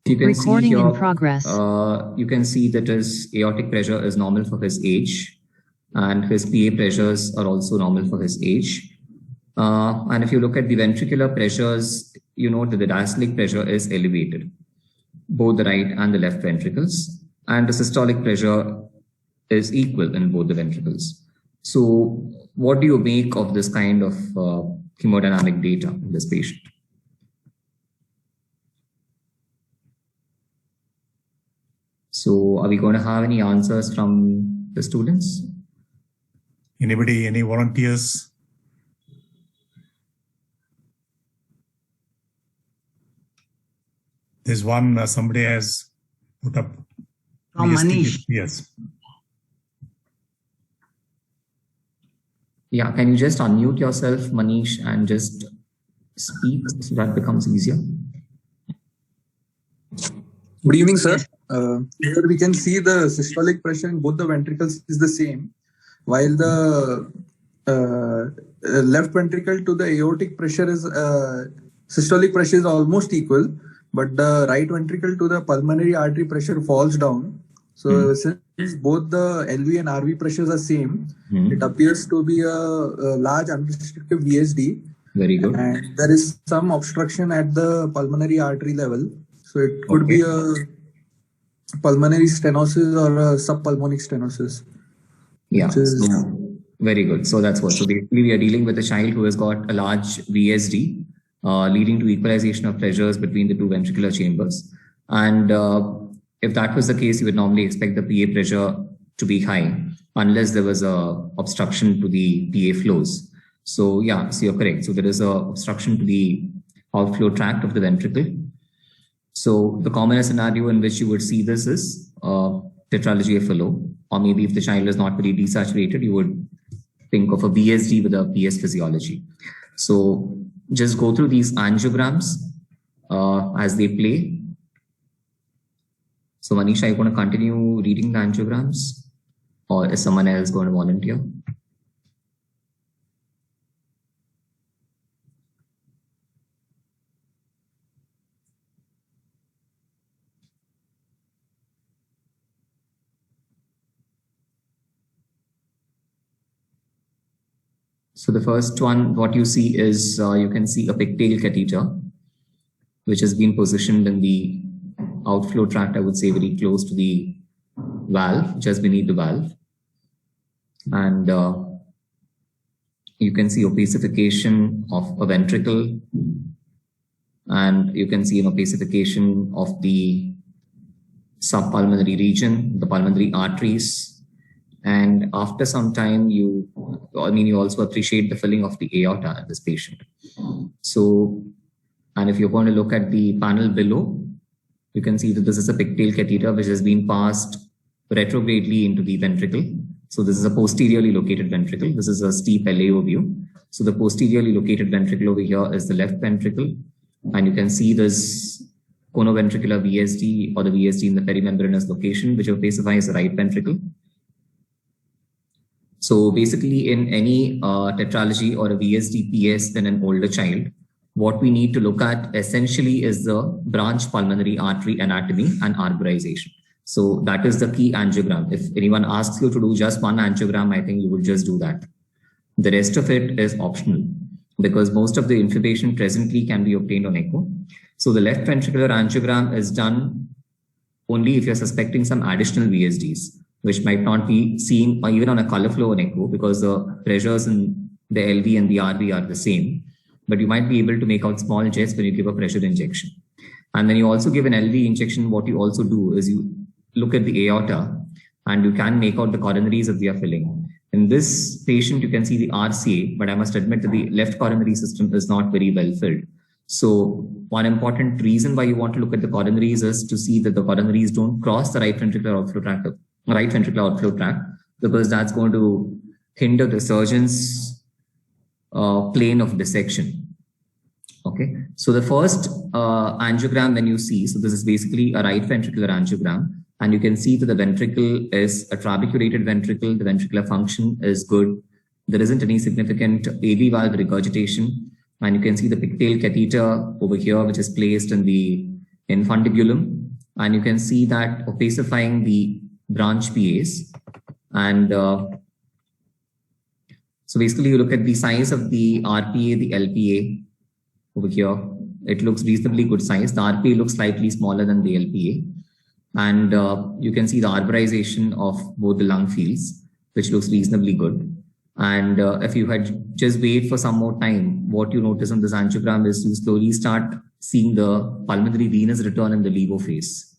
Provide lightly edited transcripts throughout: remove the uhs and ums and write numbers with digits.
You can Recording see here, in progress. you can see that his aortic pressure is normal for his age, and his PA pressures are also normal for his age. And if you look at the ventricular pressures, you note that the diastolic pressure is elevated, both the right and the left ventricles, and the systolic pressure is equal in both the ventricles. So what do you make of this kind of hemodynamic data in this patient? So are we going to have any answers from the students? Anybody, any volunteers? There's one, somebody has put up. Manish. Yes. Yeah, can you just unmute yourself, Manish, and just speak so that becomes easier? Good evening, sir. Here we can see the systolic pressure in both the ventricles is the same, while the left ventricle to the aortic pressure is systolic pressure is almost equal, but the right ventricle to the pulmonary artery pressure falls down. So since both the LV and RV pressures are same, it appears to be a large unrestricted VSD. Very good. And there is some obstruction at the pulmonary artery level. So it could be a pulmonary stenosis or a subpulmonic stenosis. Yeah, very good. So that's what. So basically we are dealing with a child who has got a large VSD leading to equalization of pressures between the two ventricular chambers. And if that was the case, you would normally expect the PA pressure to be high unless there was a obstruction to the PA flows. So yeah, so you're correct. So there is a obstruction to the outflow tract of the ventricle. So the commonest scenario in which you would see this is tetralogy of Fallot, or maybe if the child is not very desaturated, you would think of a BSD with a PS physiology. So just go through these angiograms as they play. So Manish, are you going to continue reading the angiograms, or is someone else going to volunteer? So the first one, what you see is you can see a pigtail catheter, which has been positioned in the outflow tract, I would say very close to the valve, just beneath the valve. And you can see opacification of a ventricle, and you can see an opacification of the subpulmonary region, the pulmonary arteries. And after some time, you also appreciate the filling of the aorta in this patient. So, and if you're going to look at the panel below, you can see that this is a pigtail catheter which has been passed retrogradely into the ventricle. So this is a posteriorly located ventricle. This is a steep LAO view. So the posteriorly located ventricle over here is the left ventricle. And you can see this conoventricular VSD, or the VSD in the perimembranous location, which opacifies the right ventricle. So basically in any tetralogy or a VSD PS in an older child, what we need to look at essentially is the branch pulmonary artery anatomy and arborization. So that is the key angiogram. If anyone asks you to do just one angiogram, I think you would just do that. The rest of it is optional because most of the information presently can be obtained on echo. So the left ventricular angiogram is done only if you're suspecting some additional VSDs, which might not be seen or even on a color flow on echo because the pressures in the LV and the RV are the same. But you might be able to make out small jets when you give a pressure injection. And when you also give an LV injection, what you also do is you look at the aorta and you can make out the coronaries that they are filling. In this patient, you can see the RCA, but I must admit that the left coronary system is not very well filled. So one important reason why you want to look at the coronaries is to see that the coronaries don't cross the right ventricular outflow tract, because that's going to hinder the surgeon's plane of dissection. Okay, so the first angiogram when you see, so this is basically a right ventricular angiogram, and you can see that the ventricle is a trabeculated ventricle. The ventricular function is good. There isn't any significant AV valve regurgitation, and you can see the pigtail catheter over here, which is placed in the infundibulum. and you can see that opacifying the branch PAs. And so basically you look at the size of the RPA, the LPA over here. It looks reasonably good size. The RPA looks slightly smaller than the LPA. And you can see the arborization of both the lung fields, which looks reasonably good. And if you had just wait for some more time, what you notice on this angiogram is you slowly start seeing the pulmonary venous return in the levo phase.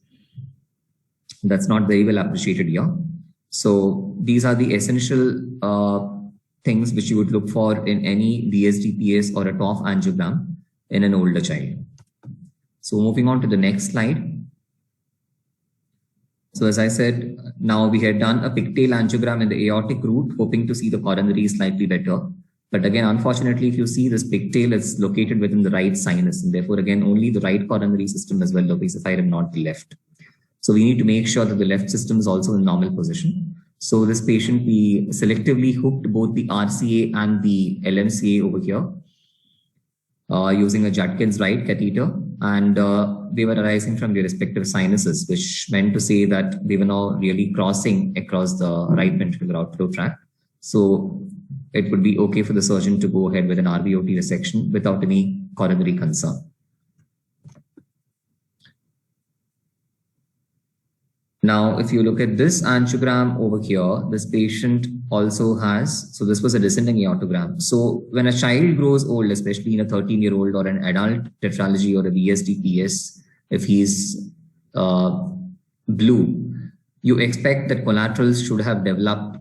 That's not very well appreciated here. So these are the essential things which you would look for in any VSDPS or a TOF angiogram in an older child. So moving on to the next slide. So as I said, now we had done a pigtail angiogram in the aortic root, hoping to see the coronary slightly better. But again, unfortunately, if you see this pigtail, it's located within the right sinus. And therefore, again, only the right coronary system is well opacified and not the left. So we need to make sure that the left system is also in normal position. So this patient, we selectively hooked both the RCA and the LMCA over here using a Judkins right catheter. And they were arising from their respective sinuses, which meant to say that they were now really crossing across the right ventricular outflow tract. So it would be okay for the surgeon to go ahead with an RVOT resection without any coronary concern. Now, if you look at this angiogram over here, this patient also has, so this was a descending aortogram. So when a child grows old, especially in a 13-year-old or an adult tetralogy or a VSDPS, if he's blue, you expect that collaterals should have developed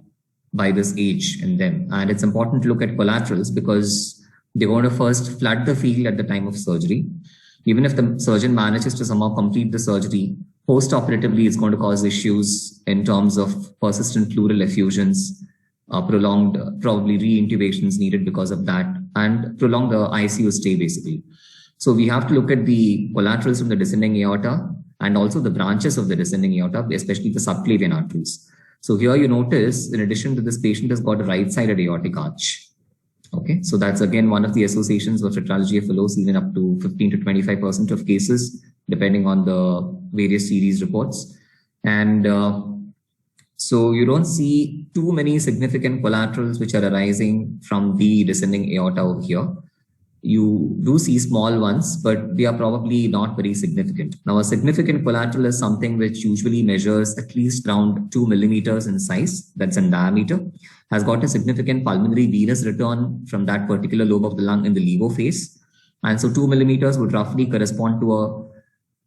by this age in them. And it's important to look at collaterals because they want to first flood the field at the time of surgery. Even if the surgeon manages to somehow complete the surgery, post-operatively, it's going to cause issues in terms of persistent pleural effusions, prolonged, probably re-intubations needed because of that, and prolong the ICU stay, basically. So we have to look at the collaterals from the descending aorta and also the branches of the descending aorta, especially the subclavian arteries. So here you notice, in addition to this patient has got a right-sided aortic arch. Okay, so that's again one of the associations of tetralogy of Fallot seen in up to 15 to 25% of cases, depending on the various series reports. And so you don't see too many significant collaterals which are arising from the descending aorta over here. You do see small ones, but they are probably not very significant. Now, a significant collateral is something which usually measures at least around 2 millimeters in size, that's in diameter, has got a significant pulmonary venous return from that particular lobe of the lung in the levo phase. And so 2 millimeters would roughly correspond to a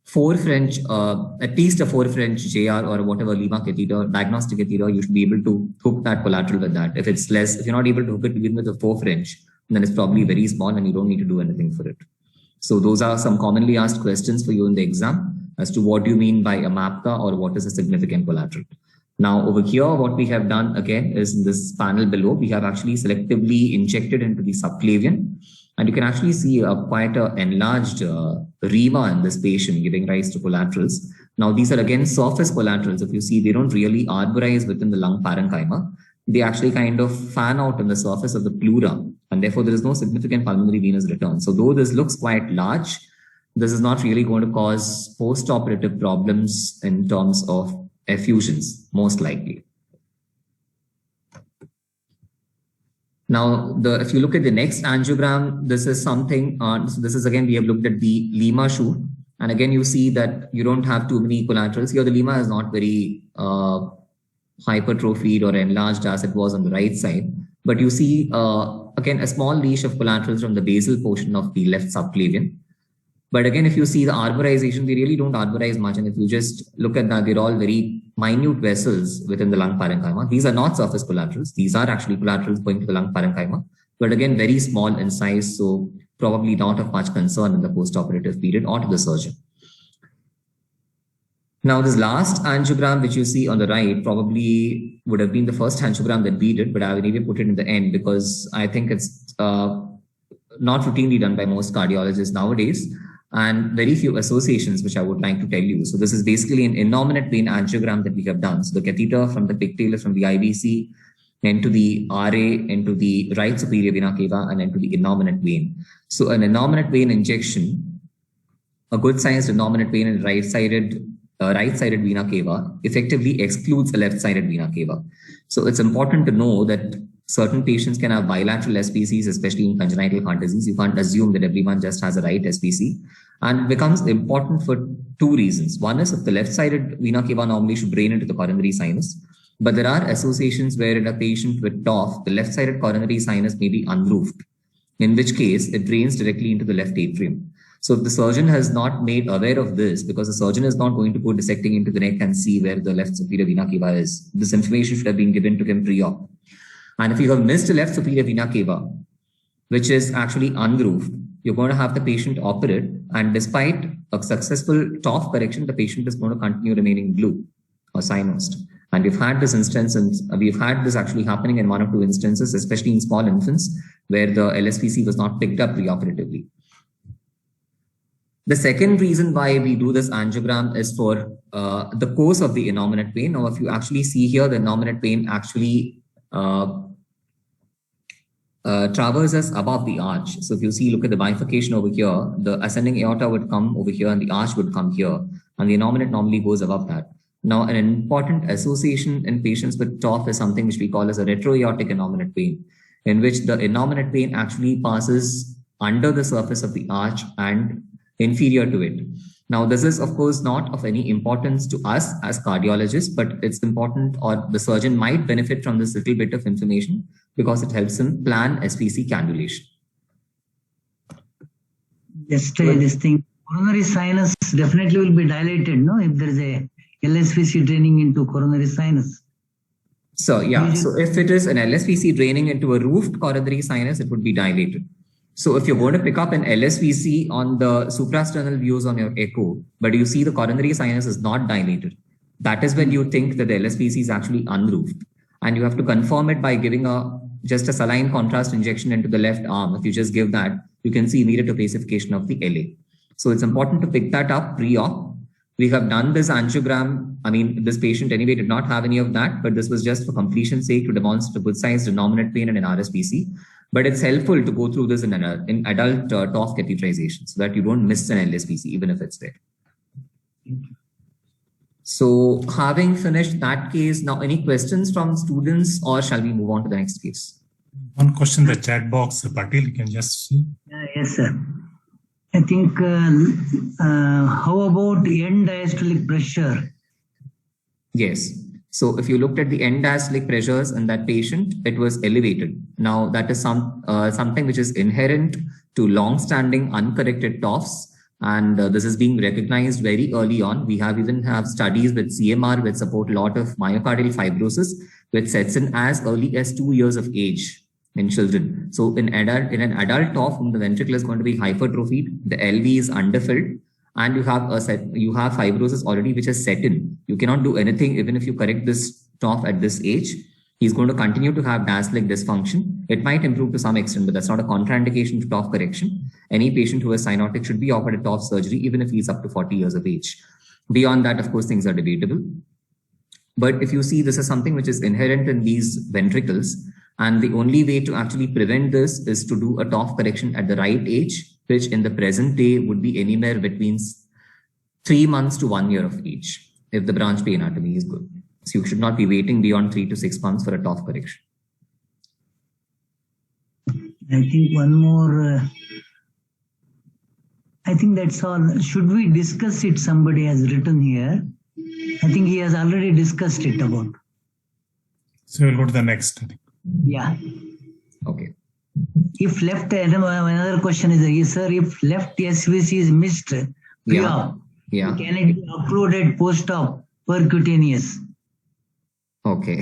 4 French, at least a 4 French JR or whatever Lima catheter, diagnostic catheter, you should be able to hook that collateral with that. If it's less, if you're not able to hook it even with a 4 French, then it's probably very small and you don't need to do anything for it. So those are some commonly asked questions for you in the exam as to what do you mean by a MAPCA or what is a significant collateral. Now over here, what we have done again is in this panel below, we have actually selectively injected into the subclavian. And you can actually see quite an enlarged rama in this patient giving rise to collaterals. Now, these are again surface collaterals. If you see, they don't really arborize within the lung parenchyma. They actually kind of fan out on the surface of the pleura. And therefore, there is no significant pulmonary venous return. So though this looks quite large, this is not really going to cause post-operative problems in terms of effusions, most likely. Now, if you look at the next angiogram, this is something, so this is again, we have looked at the Lima shoot. And again, you see that you don't have too many collaterals. Here, the Lima is not very hypertrophied or enlarged as it was on the right side. But you see, again, a small leash of collaterals from the basal portion of the left subclavian. But again, if you see the arborization, they really don't arborize much. And if you just look at that, they're all very minute vessels within the lung parenchyma. These are not surface collaterals. These are actually collaterals going to the lung parenchyma. But again, very small in size, so probably not of much concern in the post-operative period or to the surgeon. Now, this last angiogram, which you see on the right, probably would have been the first angiogram that we did, but I will maybe put it in the end because I think it's not routinely done by most cardiologists nowadays. And very few associations, which I would like to tell you. So this is basically an innominate vein angiogram that we have done. So the catheter from the pigtail is from the IVC into the RA, into the right superior vena cava, and into the innominate vein. So an innominate vein injection, a good sized innominate vein in right-sided right-sided vena cava effectively excludes a left-sided vena cava. So it's important to know that certain patients can have bilateral SPCs, especially in congenital heart disease. You can't assume that everyone just has a right SPC. And it becomes important for two reasons. One is if the left-sided vena cava normally should drain into the coronary sinus, but there are associations where in a patient with TOF, the left-sided coronary sinus may be unroofed, in which case it drains directly into the left atrium. So if the surgeon has not made aware of this, because the surgeon is not going to go dissecting into the neck and see where the left superior vena cava is, this information should have been given to him pre-op. And if you have missed a left superior vena cava, which is actually unroofed, you're going to have the patient operate, and despite a successful TOF correction, the patient is going to continue remaining blue or cyanosed. And we've had this instance, and we've had this actually happening in one or two instances, especially in small infants, where the LSPC was not picked up preoperatively. The second reason why we do this angiogram is for the course of the innominate vein. Now, if you actually see here, the innominate vein actually traverses above the arch. So if you see, look at the bifurcation over here, the ascending aorta would come over here and the arch would come here, and the innominate normally goes above that. Now, an important association in patients with TOF is something which we call as a retroaortic innominate vein, in which the innominate vein actually passes under the surface of the arch and inferior to it. Now, this is, of course, not of any importance to us as cardiologists, but it's important, or the surgeon might benefit from this little bit of information because it helps him plan SPC cannulation. Just this thing, coronary sinus definitely will be dilated, no? If there is a LSPC draining into coronary sinus. So, yeah, so if it is an LSPC draining into a roofed coronary sinus, it would be dilated. So if you're going to pick up an LSVC on the suprasternal views on your echo, but you see the coronary sinus is not dilated, that is when you think that the LSVC is actually unroofed. And you have to confirm it by giving just a saline contrast injection into the left arm. If you just give that, you can see immediate opacification of the LA. So it's important to pick that up pre-op. We have done this angiogram. I mean, this patient anyway did not have any of that, but this was just for completion's sake to demonstrate a good sized innominate vein and an RSPC. But it's helpful to go through this in adult TOF catheterization so that you don't miss an LSPC, even if it's there. So having finished that case, now any questions from students, or shall we move on to the next case? One question in the chat box, Patil, you can just see. Yes, sir. I think, how about end diastolic pressure? Yes. So if you looked at the end diastolic pressures in that patient, it was elevated. Now that is something which is inherent to long-standing uncorrected TOFs. And this is being recognized very early on. We even have studies with CMR which support a lot of myocardial fibrosis, which sets in as early as 2 years of age in children. So in an adult TOF, the ventricle is going to be hypertrophied, the LV is underfilled, and you have fibrosis already which has set in. You cannot do anything even if you correct this TOF at this age. He's going to continue to have diastolic dysfunction. It might improve to some extent, but that's not a contraindication to TOF correction. Any patient who is cyanotic should be offered a TOF surgery, even if he's up to 40 years of age. Beyond that, of course, things are debatable. But if you see, this is something which is inherent in these ventricles, and the only way to actually prevent this is to do a TOF correction at the right age, which in the present day would be anywhere between 3 months to 1 year of age, if the branch pay anatomy is good. So you should not be waiting beyond 3 to 6 months for a TOF correction. I think one more, I think that's all. Should we discuss it? Somebody has written here. I think he has already discussed it about. So we'll go to the next. Yeah. Okay. If left, another question is, sir, if left SVC is missed pre-op, can it be uploaded post-op percutaneous? Okay,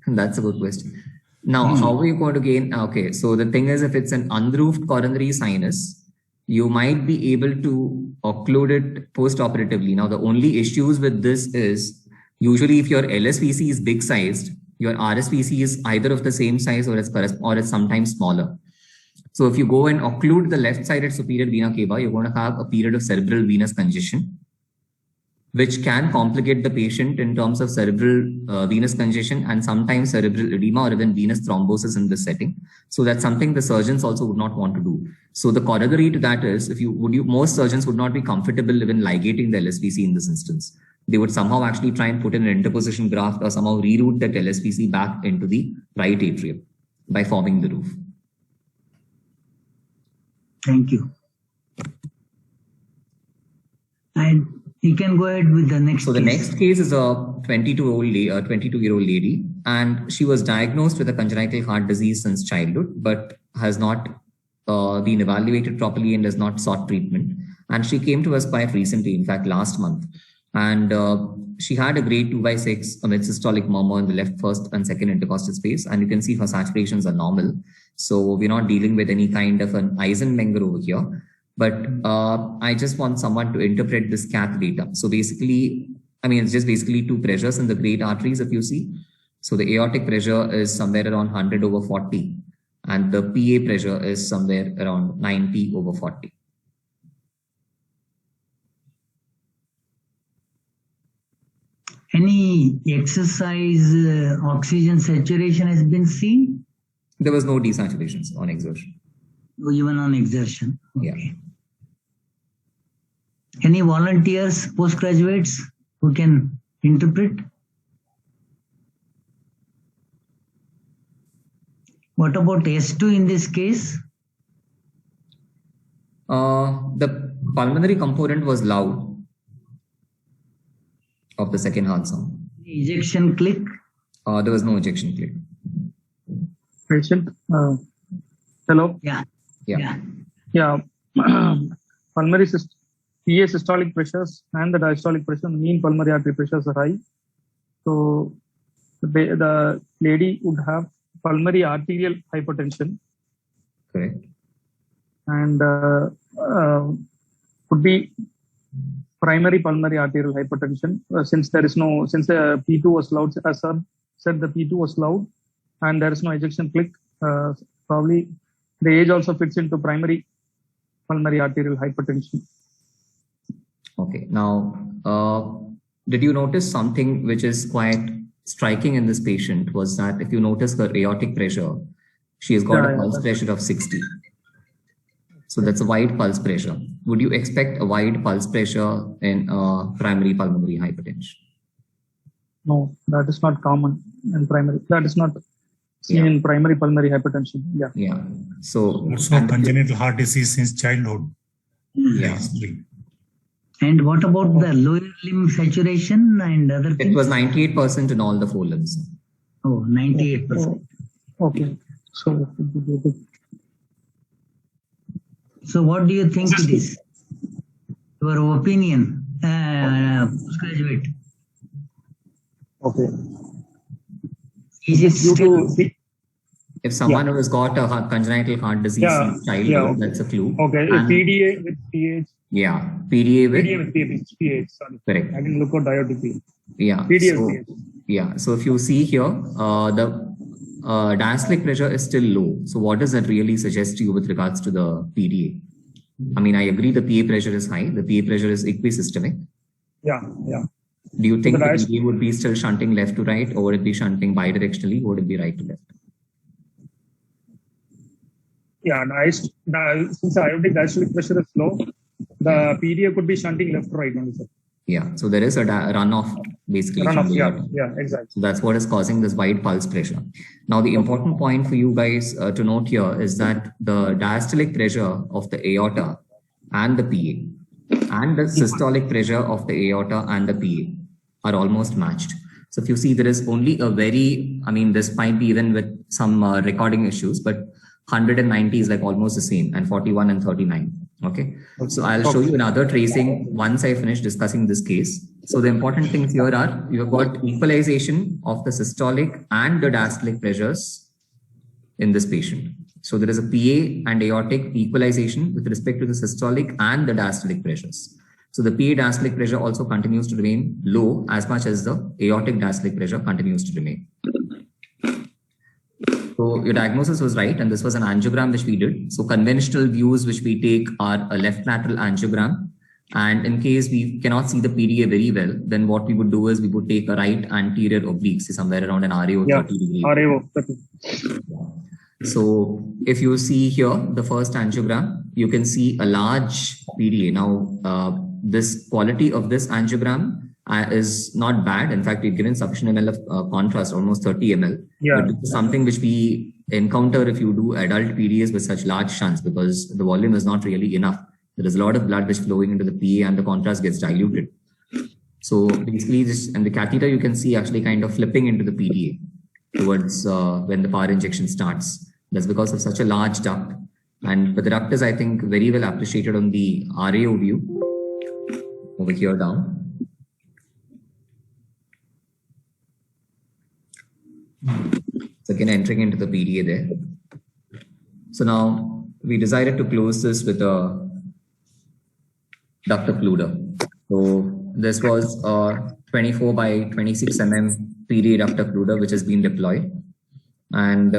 that's a good question. Now, how are you going to gain? Okay, so the thing is, if it's an unroofed coronary sinus, you might be able to occlude it post-operatively. Now, the only issues with this is, usually if your LSVC is big sized, your RSVC is either of the same size or it's sometimes smaller. So if you go and occlude the left-sided superior vena cava, you're going to have a period of cerebral venous congestion, which can complicate the patient in terms of cerebral venous congestion and sometimes cerebral edema or even venous thrombosis in this setting. So that's something the surgeons also would not want to do. So the corollary to that is, most surgeons would not be comfortable even ligating the LSVC in this instance. they would somehow actually try and put in an interposition graft or somehow reroute that LSPC back into the right atrium by forming the roof. Thank you. And you can go ahead with the next So the next case is a 22-year-old lady, and she was diagnosed with a congenital heart disease since childhood, but has not been evaluated properly and has not sought treatment. And she came to us quite recently, in fact, last month. And she had a grade 2/6 amid systolic murmur in the left first and second intercostal space. And you can see her saturations are normal. So we're not dealing with any kind of an Eisenmenger over here. But I just want someone to interpret this cath data. So basically, I mean, it's just basically two pressures in the great arteries, if you see. So the aortic pressure is somewhere around 100/40. And the PA pressure is somewhere around 90/40. Any exercise oxygen saturation has been seen? There was no desaturations on exertion. Even on exertion. Okay. Yeah. Any volunteers, postgraduates who can interpret? What about S2 in this case? The pulmonary component was loud of the second heart sound. Ejection click? There was no ejection click. Patient, hello. Yeah. Pulmonary PA systolic pressures and the diastolic pressure, mean pulmonary artery pressures are high. So the lady would have pulmonary arterial hypertension. Correct. And could be primary pulmonary arterial hypertension since the P2 was loud, as sir said, the P2 was loud and there is no ejection click. Probably the age also fits into primary pulmonary arterial hypertension. Okay. Now, did you notice something which is quite striking in this patient was that if you notice her aortic pressure, she has got a pulse pressure of 60. So that's a wide pulse pressure. Would you expect a wide pulse pressure in primary pulmonary hypertension? No, that is not common in primary. That is not seen in primary pulmonary hypertension. Yeah. So also congenital heart disease since childhood. Yeah. And what about the lower limb saturation and other things? It was 98% in all the four limbs. Oh, 98%. Okay. So what do you think it is? Your opinion, postgraduate. Okay. Is it still... If someone who has got a congenital heart disease in childhood, that's a clue. Okay. And PDA with PH. Yeah. PDA with PH. Sorry. Correct. I didn't look at diabetes. Yeah. PDA So, with PH. yeah. So if you see here, the diastolic pressure is still low. So what does that really suggest to you with regards to the PDA? I mean, I agree the PA pressure is high. The PA pressure is equisystemic. Yeah. Do you think the PDA would be still shunting left to right, or would it be shunting bidirectionally, or would it be right to left? Yeah, since the aortic diastolic pressure is low, the PDA could be shunting left to right only, sir. Yeah, so there is a runoff basically. Yeah, exactly. So that's what is causing this wide pulse pressure. Now, the important point for you guys to note here is that the diastolic pressure of the aorta and the PA and the systolic pressure of the aorta and the PA are almost matched. So if you see, there is only a very, I mean, this might be even with some recording issues, but 190 is like almost the same, and 41 and 39. Okay. So I'll show you another tracing once I finish discussing this case. So the important things here are you've got equalization of the systolic and the diastolic pressures in this patient. So there is a PA and aortic equalization with respect to the systolic and the diastolic pressures. So the PA diastolic pressure also continues to remain low as much as the aortic diastolic pressure continues to remain. So your diagnosis was right, and this was an angiogram which we did. So conventional views which we take are a left lateral angiogram. And in case we cannot see the PDA very well, then what we would do is we would take a right anterior oblique, say somewhere around an RAO 30 degree. RAO 30. So if you see here, the first angiogram, you can see a large PDA. Now, this quality of this angiogram is not bad. In fact, we've given sufficient ml of contrast, almost 30 ml. Yeah. But this is something which we encounter if you do adult PDAs with such large shunts, because the volume is not really enough. There is a lot of blood which flowing into the PA and the contrast gets diluted. So basically this, and the catheter you can see actually kind of flipping into the PDA towards when the power injection starts. That's because of such a large duct. But the duct is, I think, very well appreciated on the RAO view over here down. So again, entering into the PDA there. So now we decided to close this with a duct occluder. So this was a 24 by 26 mm PDA duct occluder which has been deployed. And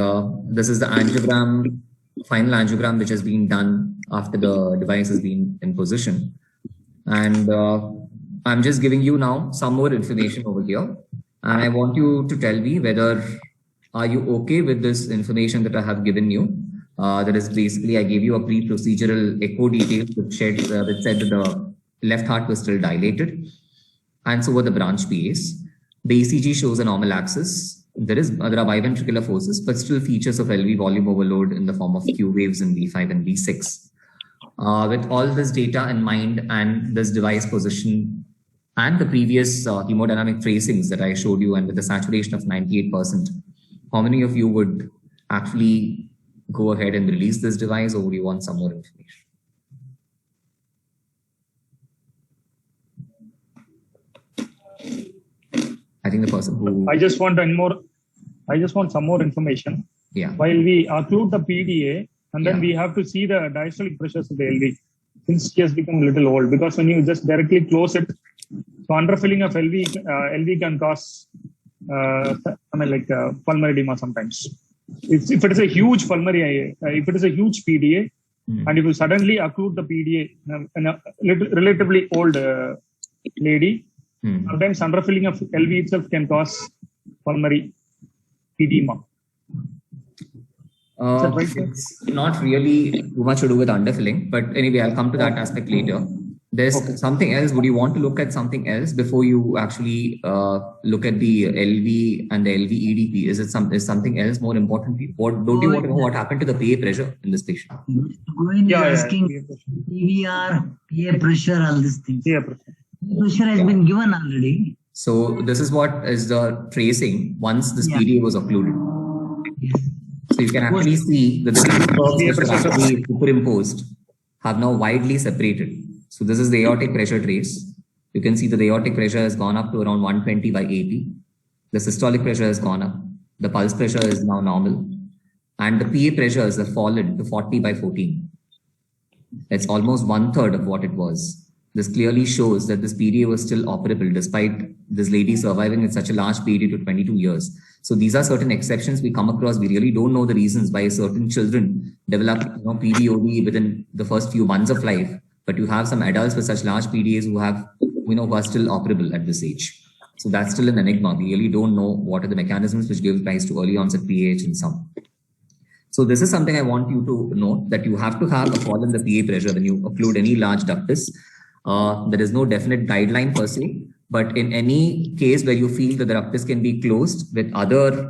this is the angiogram, final angiogram which has been done after the device has been in position. And I'm just giving you now some more information over here. And I want you to tell me whether are you okay with this information that I have given you. That is basically, I gave you a pre-procedural echo detail which said that the left heart was still dilated. And so were the branch PAs. The ECG shows a normal axis. There are biventricular forces, but still features of LV volume overload in the form of Q waves in V5 and V6. With all this data in mind and this device position and the previous hemodynamic tracings that I showed you, and with the saturation of 98%, how many of you would actually go ahead and release this device, or would you want some more information? I think the person who... I just want some more information. Yeah. While we occlude the PDA, and then we have to see the diastolic pressures of the LV, since he has become a little old, because when you just directly close it, so underfilling of LV can cause pulmonary edema sometimes. If it is a huge pulmonary, if it is a huge PDA, and if you suddenly occlude the PDA in a relatively old lady, sometimes underfilling of LV itself can cause pulmonary edema. It's not really too much to do with underfilling, but anyway, I'll come to that aspect later. There's something else. Would you want to look at something else before you actually look at the LV and the LV EDP? Is something else more important? Don't you want to know what happened to the PA pressure in this patient? Asking PVR, PA pressure, all these things. PA pressure has been given already. So this is what is the tracing once this PDA was occluded. Yes. So you can actually see that the curves which are actually superimposed have now widely separated. So this is the aortic pressure trace. You can see that the aortic pressure has gone up to around 120 by 80. The systolic pressure has gone up. The pulse pressure is now normal. And the PA pressures have fallen to 40 by 14. It's almost 1/3 of what it was. This clearly shows that this PDA was still operable despite this lady surviving with such a large PDA to 22 years. So these are certain exceptions we come across. We really don't know the reasons why certain children develop PDOD within the first few months of life. But you have some adults with such large PDAs who have, who are still operable at this age. So that's still an enigma. We really don't know what are the mechanisms which give rise to early onset PAH in some. So this is something I want you to note, that you have to have a fall in the PA pressure when you occlude any large ductus. There is no definite guideline per se, but in any case where you feel that the ductus can be closed with other,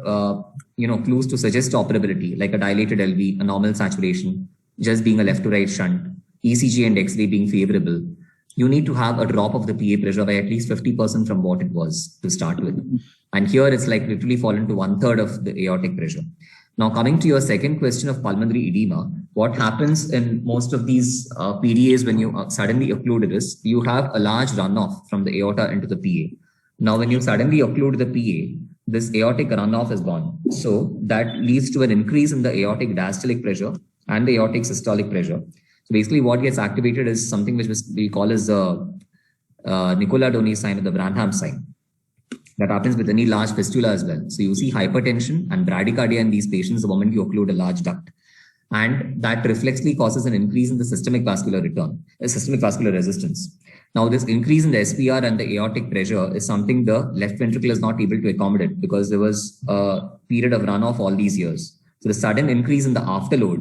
clues to suggest operability, like a dilated LV, a normal saturation, just being a left to right shunt, ECG and X-ray being favorable, you need to have a drop of the PA pressure by at least 50% from what it was to start with. And here it's like literally fallen to 1/3 of the aortic pressure. Now, coming to your second question of pulmonary edema, what happens in most of these PDAs when you suddenly occlude this, you have a large runoff from the aorta into the PA. Now, when you suddenly occlude the PA, this aortic runoff is gone. So that leads to an increase in the aortic diastolic pressure and the aortic systolic pressure. So basically what gets activated is something which we call as the Nicola-Doni sign or the Branham sign. That happens with any large fistula as well. So you see hypertension and bradycardia in these patients the moment you occlude a large duct. And that reflexly causes an increase in the systemic vascular resistance. Now, this increase in the SPR and the aortic pressure is something the left ventricle is not able to accommodate because there was a period of runoff all these years. So the sudden increase in the afterload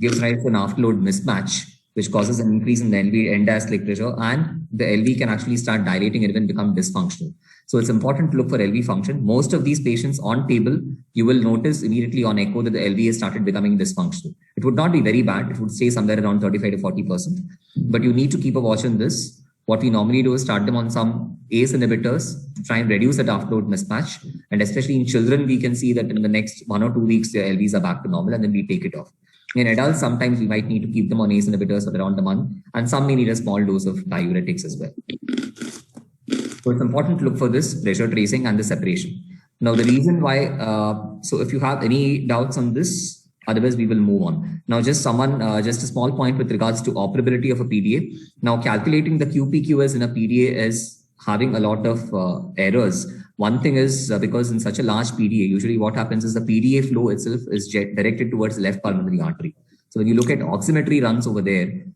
gives rise to an afterload mismatch, which causes an increase in the LV end diastolic pressure, and the LV can actually start dilating and even become dysfunctional. So it's important to look for LV function. Most of these patients on table, you will notice immediately on echo that the LV has started becoming dysfunctional. It would not be very bad. It would stay somewhere around 35 to 40%, but you need to keep a watch on this. What we normally do is start them on some ACE inhibitors to try and reduce that afterload mismatch. And especially in children, we can see that in the next 1 or 2 weeks, their LVs are back to normal, and then we take it off. In adults, sometimes we might need to keep them on ACE inhibitors for around a month, and some may need a small dose of diuretics as well. So it's important to look for this pressure tracing and the separation. Now, the reason why, so if you have any doubts on this, otherwise we will move on. Now, just a small point with regards to operability of a PDA. Now, calculating the QPQS in a PDA is having a lot of errors. One thing is because in such a large PDA, usually what happens is the PDA flow itself is directed towards left pulmonary artery. So when you look at oximetry runs over there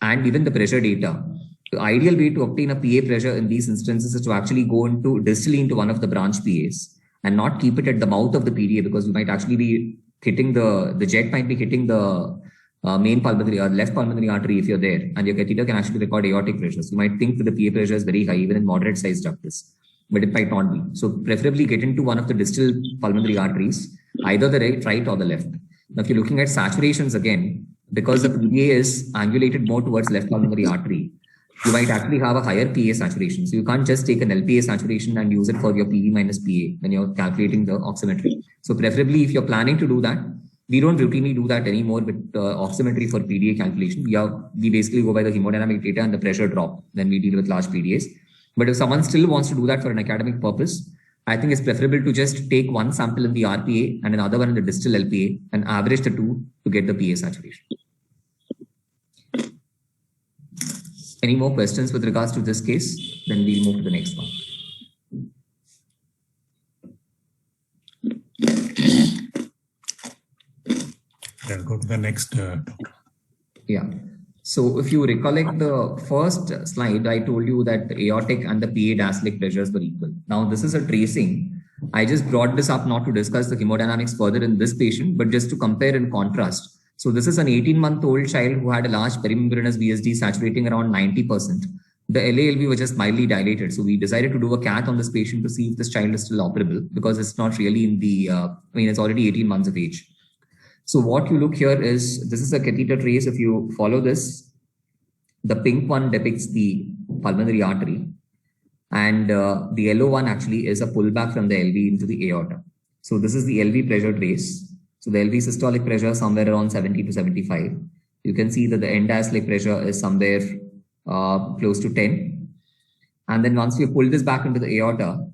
and even the pressure data, the ideal way to obtain a PA pressure in these instances is to actually go distally into one of the branch PAs and not keep it at the mouth of the PDA, because you might actually be hitting the jet might be hitting the main pulmonary or left pulmonary artery if you're there, and your catheter can actually record aortic pressures. You might think that the PA pressure is very high even in moderate sized ductus, but it might not be. So preferably get into one of the distal pulmonary arteries, either the right or the left. Now, if you're looking at saturations again, because the PA is angulated more towards left pulmonary artery, you might actually have a higher PA saturation. So you can't just take an LPA saturation and use it for your PV minus PA when you're calculating the oximetry. So preferably, if you're planning to do that, we don't routinely do that anymore with oximetry for PDA calculation. We basically go by the hemodynamic data and the pressure drop. Then we deal with large PDAs. But if someone still wants to do that for an academic purpose, I think it's preferable to just take one sample in the RPA and another one in the distal LPA and average the two to get the PA saturation. Any more questions with regards to this case? Then we'll move to the next one. Then go to the next doctor. Yeah. So if you recollect the first slide, I told you that the aortic and the PA diastolic pressures were equal. Now this is a tracing. I just brought this up not to discuss the hemodynamics further in this patient, but just to compare and contrast. So this is an 18-month-old child who had a large perimembranous VSD saturating around 90%. The LALV was just mildly dilated. So we decided to do a cath on this patient to see if this child is still operable, because it's not really in the, it's already 18 months of age. So what you look here is, this is a catheter trace. If you follow this, the pink one depicts the pulmonary artery, and the yellow one actually is a pullback from the LV into the aorta. So this is the LV pressure trace. So the LV systolic pressure somewhere around 70 to 75. You can see that the end diastolic pressure is somewhere close to 10. And then once you pull this back into the aorta,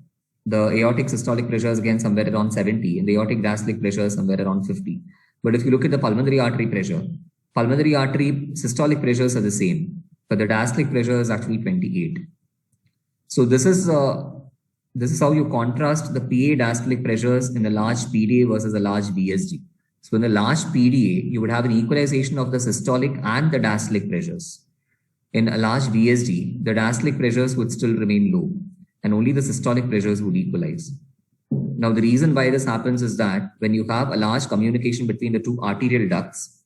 the aortic systolic pressure is again somewhere around 70, and the aortic diastolic pressure is somewhere around 50. But if you look at the pulmonary artery pressure, pulmonary artery systolic pressures are the same, but the diastolic pressure is actually 28. So this is how you contrast the PA diastolic pressures in a large PDA versus a large VSD. So in a large PDA, you would have an equalization of the systolic and the diastolic pressures. In a large VSD, the diastolic pressures would still remain low, and only the systolic pressures would equalize. Now, the reason why this happens is that when you have a large communication between the two arterial ducts,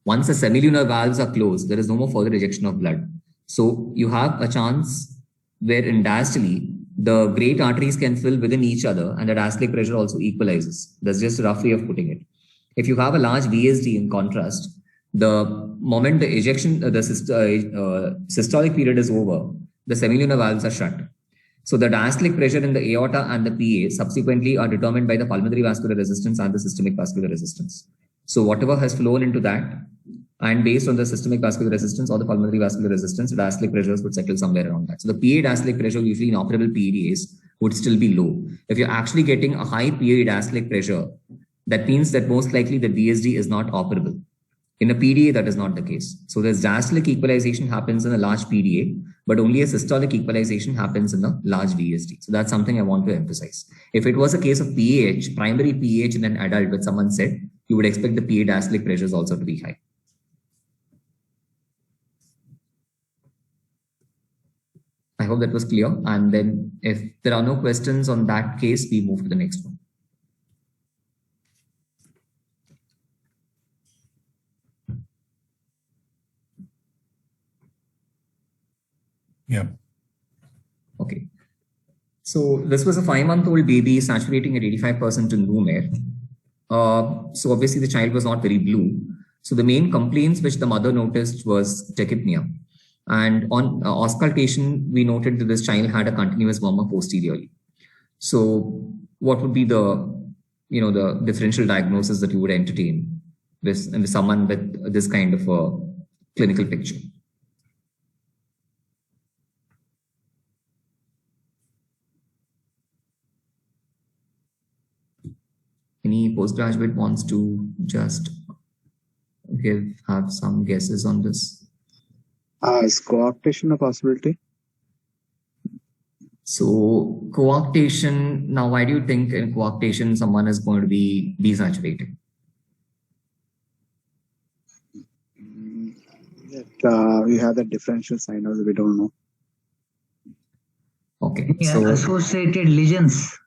once the semilunar valves are closed, there is no more further ejection of blood. So you have a chance where in diastole, the great arteries can fill within each other, and the diastolic pressure also equalizes. That's just a rough way of putting it. If you have a large VSD, in contrast, the moment the ejection, the systolic period is over, the semilunar valves are shut. So the diastolic pressure in the aorta and the PA subsequently are determined by the pulmonary vascular resistance and the systemic vascular resistance. So whatever has flown into that, and based on the systemic vascular resistance or the pulmonary vascular resistance, the diastolic pressures would settle somewhere around that. So the PA diastolic pressure usually in operable PDAs would still be low. If you're actually getting a high PA diastolic pressure, that means that most likely the VSD is not operable. In a PDA, that is not the case. So there's diastolic equalization happens in a large PDA, but only a systolic equalization happens in a large VSD. So that's something I want to emphasize. If it was a case of PAH, primary PAH in an adult, which someone said, you would expect the PA diastolic pressures also to be high. I hope that was clear. And then if there are no questions on that case, we move to the next one. Yeah. Okay. So this was a 5-month-old baby saturating at 85% in room air. So obviously the child was not very blue. So the main complaints which the mother noticed was tachypnea. And on auscultation, we noted that this child had a continuous murmur posteriorly. So what would be the differential diagnosis that you would entertain with someone with this kind of a clinical picture? Any postgraduate wants to just have some guesses on this? Is coarctation a possibility? So coarctation, now why do you think in coarctation someone is going to be desaturating? We have the differential signals, we don't know. Okay. Yeah, so associated lesions.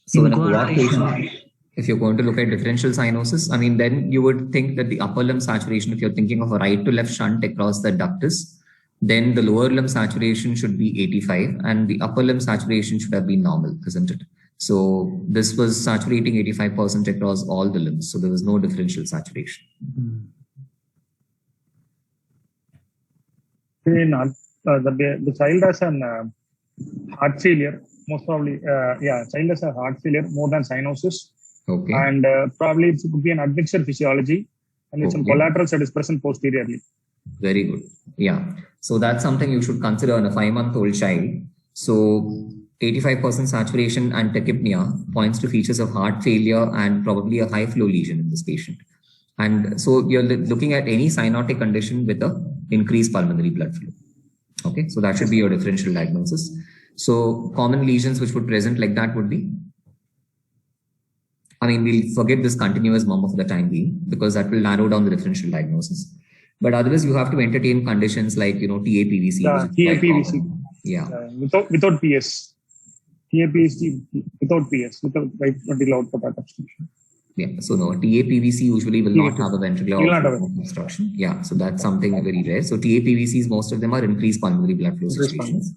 So in a coarctation, if you're going to look at differential cyanosis, I mean, then you would think that the upper limb saturation, if you're thinking of a right to left shunt across the ductus, then the lower limb saturation should be 85 and the upper limb saturation should have been normal, isn't it? So this was saturating 85% across all the limbs. So there was no differential saturation. The child has an heart failure, most probably. Child has a heart failure more than cyanosis. Okay. And probably it could be an admixture physiology and it's some collaterals that is present posteriorly. Very good. Yeah. So that's something you should consider in a 5-month-old child. So 85% saturation and tachypnea points to features of heart failure and probably a high flow lesion in this patient. And so you're looking at any cyanotic condition with a increased pulmonary blood flow. Okay. So that should be your differential diagnosis. So common lesions which would present like that would be, I mean, we'll forget this continuous murmur for the time being because that will narrow down the differential diagnosis. But otherwise, you have to entertain conditions like, TAPVC. TAPVC. Yeah. Without PS. TAPVC without PS, without right ventricular output obstruction. Yeah. So no, TAPVC usually will not have a ventricular output obstruction. Yeah. So that's something very rare. So TAPVCs, most of them are increased pulmonary blood flow situations.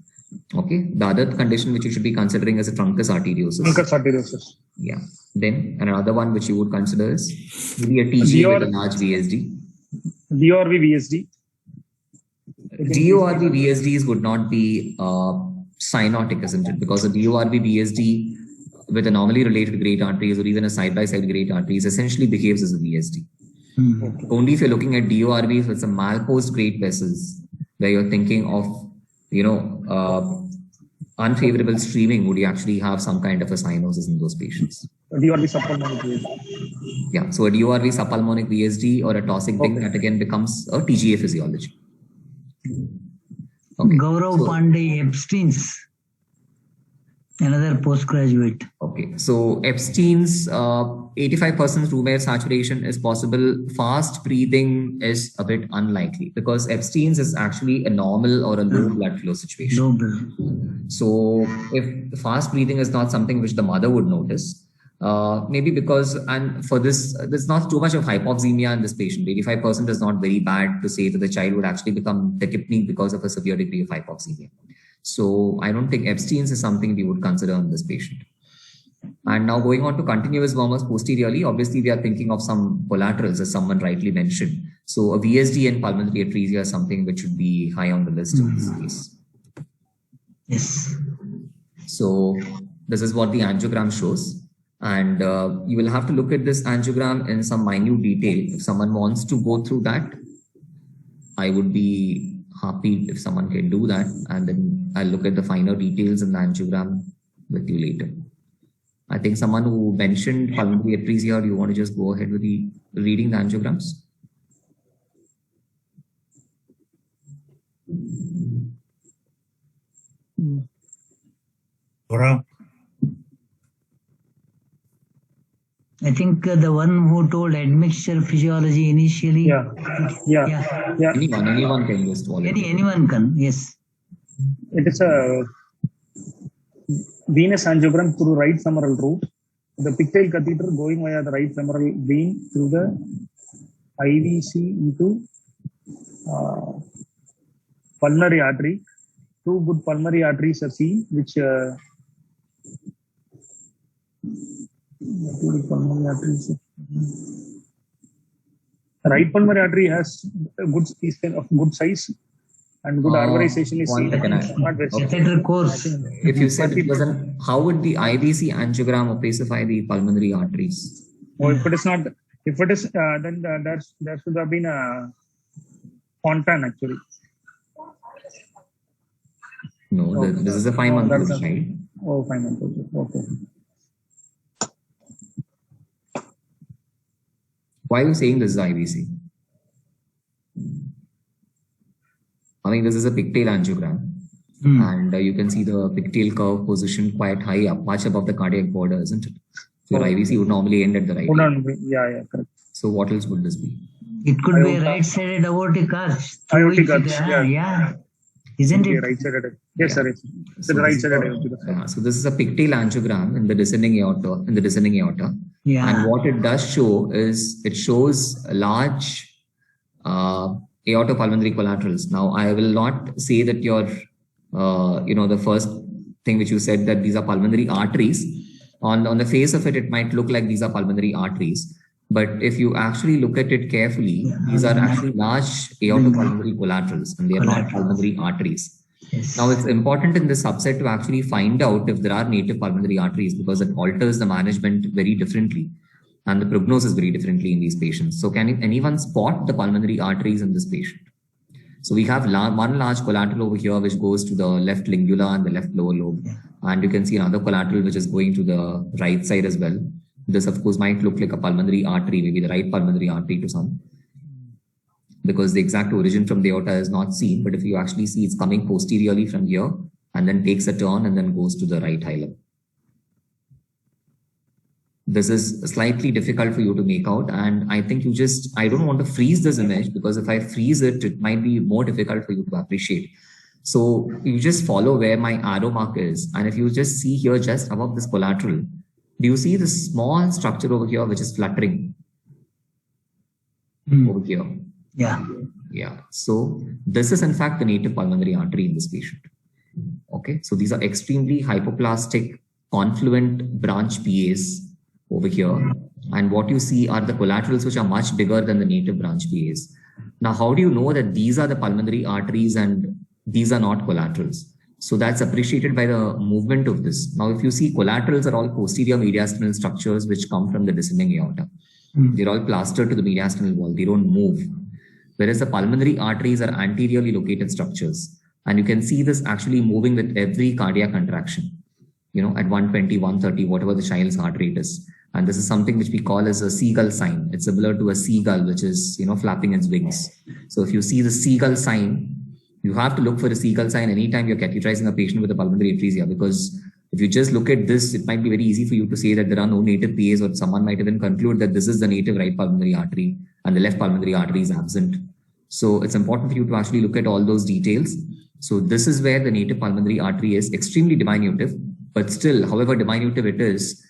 Okay. The other condition which you should be considering is a truncus arteriosus. Truncus arteriosus. Yeah. Then another one which you would consider is maybe a TGA with a large VSD. DORV VSD. DORV VSDs would not be cyanotic, isn't it? Because a DORV VSD with a normally related great arteries or even a side-by-side great arteries essentially behaves as a VSD. Okay. Only if you're looking at DORVs with some malposed great vessels where you're thinking of, unfavorable streaming, would you actually have some kind of a cyanosis in those patients? DORV subpulmonic VSD. Yeah, so a DORV subpulmonic VSD or a toxic thing that again becomes a TGA physiology. Okay. Gaurav Pandey, Epstein's, another postgraduate. Okay, so Epstein's 85% room air saturation is possible. Fast breathing is a bit unlikely because Epstein's is actually a normal or a low blood flow situation. So if fast breathing is not something which the mother would notice, maybe because, and for this, there's not too much of hypoxemia in this patient. 85% is not very bad to say that the child would actually become tachypneic because of a severe degree of hypoxemia. So I don't think Epstein's is something we would consider in this patient. And now going on to continuous murmurs posteriorly, obviously we are thinking of some collaterals as someone rightly mentioned. So a VSD and pulmonary atresia is something which should be high on the list in this case. Yes. So this is what the angiogram shows. And you will have to look at this angiogram in some minute detail. If someone wants to go through that, I would be happy if someone can do that. And then I'll look at the finer details in the angiogram with you later. I think someone who mentioned pulmonary atresia, do you want to just go ahead with the reading the angiograms? Gaurav? I think the one who told admixture physiology initially. Yeah. Anyone can just follow. Anyone can, yes. It is a venous angiogram through right femoral route. The pigtail catheter going via the right femoral vein through the IVC into pulmonary artery two good pulmonary arteries are seen, which two good pulmonary arteries. Right pulmonary artery has a good of good size and good arborization is seen. Catheter course. If you said it wasn't, how would the IVC angiogram opacify the pulmonary arteries? Or if it is not, if it is, then there should have been a fontan actually. No, okay. This is a 5-month-old child. Oh, 5-month-old. Okay. Why are you saying this is IVC? I mean, this is a pigtail angiogram. And you can see the pigtail curve positioned quite high up, much above the cardiac border, isn't it? So your IVC would normally end at the right. Yeah, correct. So what else would this be? It could be right-sided aortic arch. Aortic arch, yeah. Isn't it? Right-sided. Yes, sir. It's the right-sided aortic arch. So this is a pigtail angiogram in the descending aorta. Yeah. And what it does show is it shows a large aortopulmonary collaterals. Now, I will not say that your, the first thing which you said that these are pulmonary arteries. On the face of it, it might look like these are pulmonary arteries. But if you actually look at it carefully, these are actually large aortopulmonary collaterals and they are not pulmonary arteries. Yes. Now, it's important in this subset to actually find out if there are native pulmonary arteries because it alters the management very differently and the prognosis very differently in these patients. So can anyone spot the pulmonary arteries in this patient? So we have one large collateral over here which goes to the left lingula and the left lower lobe. And you can see another collateral which is going to the right side as well. This, of course, might look like a pulmonary artery, maybe the right pulmonary artery to some, because the exact origin from the aorta is not seen. But if you actually see, it's coming posteriorly from here and then takes a turn and then goes to the right hilum. This is slightly difficult for you to make out. And I think I don't want to freeze this image because if I freeze it, it might be more difficult for you to appreciate. So you just follow where my arrow mark is. And if you just see here, just above this collateral, do you see this small structure over here, which is fluttering over here? Yeah. Yeah. So this is in fact the native pulmonary artery in this patient. Okay. So these are extremely hypoplastic confluent branch PAs over here. And what you see are the collaterals, which are much bigger than the native branch PAs. Now, how do you know that these are the pulmonary arteries and these are not collaterals? So that's appreciated by the movement of this. Now, if you see, collaterals are all posterior mediastinal structures which come from the descending aorta. They're all plastered to the mediastinal wall. They don't move. Whereas the pulmonary arteries are anteriorly located structures. And you can see this actually moving with every cardiac contraction, at 120, 130, whatever the child's heart rate is. And this is something which we call as a seagull sign. It's similar to a seagull, which is, flapping its wings. So if you see the seagull sign, you have to look for a seagull sign anytime you're catheterizing a patient with a pulmonary atresia, because if you just look at this, it might be very easy for you to say that there are no native PAs, or someone might even conclude that this is the native right pulmonary artery and the left pulmonary artery is absent. So it's important for you to actually look at all those details. So this is where the native pulmonary artery is extremely diminutive, but still, however diminutive it is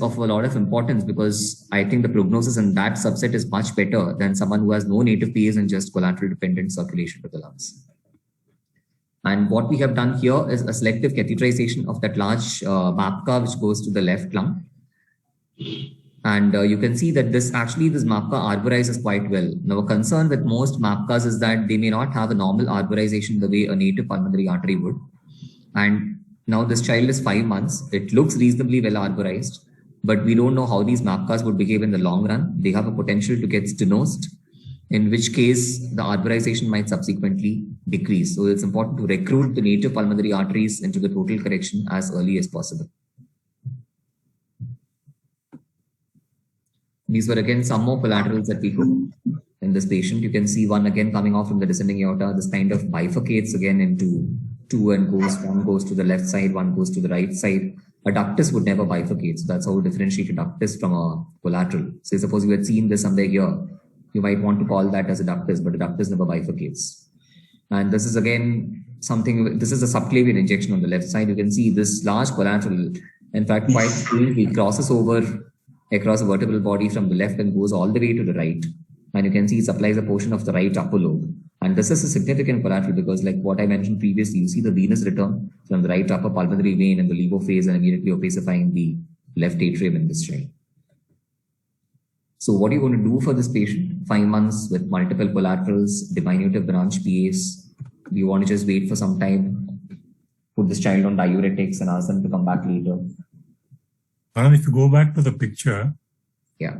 of a lot of importance, because I think the prognosis in that subset is much better than someone who has no native PAs and just collateral dependent circulation to the lungs. And what we have done here is a selective catheterization of that large MAPCA which goes to the left lung. And you can see that this MAPCA arborizes quite well. Now, a concern with most MAPCAs is that they may not have a normal arborization the way a native pulmonary artery would. And now this child is 5 months. It looks reasonably well arborized, but we don't know how these MAPCAs would behave in the long run. They have a potential to get stenosed, in which case the arborization might subsequently decrease. So it's important to recruit the native pulmonary arteries into the total correction as early as possible. These were again some more collaterals that we took in this patient. You can see one again coming off from the descending aorta. This kind of bifurcates again into two and one goes to the left side, one goes to the right side. A ductus would never bifurcate. So that's how we differentiate a ductus from a collateral. So suppose you had seen this somewhere here, you might want to call that as a ductus, but a ductus never bifurcates. And this is again this is a subclavian injection on the left side. You can see this large collateral, in fact, quite clearly crosses over across the vertebral body from the left and goes all the way to the right. And you can see it supplies a portion of the right upper lobe. And And this is a significant collateral because, like what I mentioned previously, you see the venous return from the right upper pulmonary vein and the levo phase and immediately opacifying the left atrium in this child. So what are you going to do for this patient? 5 months with multiple collaterals, diminutive branch PAs. Do you want to just wait for some time, put this child on diuretics and ask them to come back later? If you go back to the picture, yeah,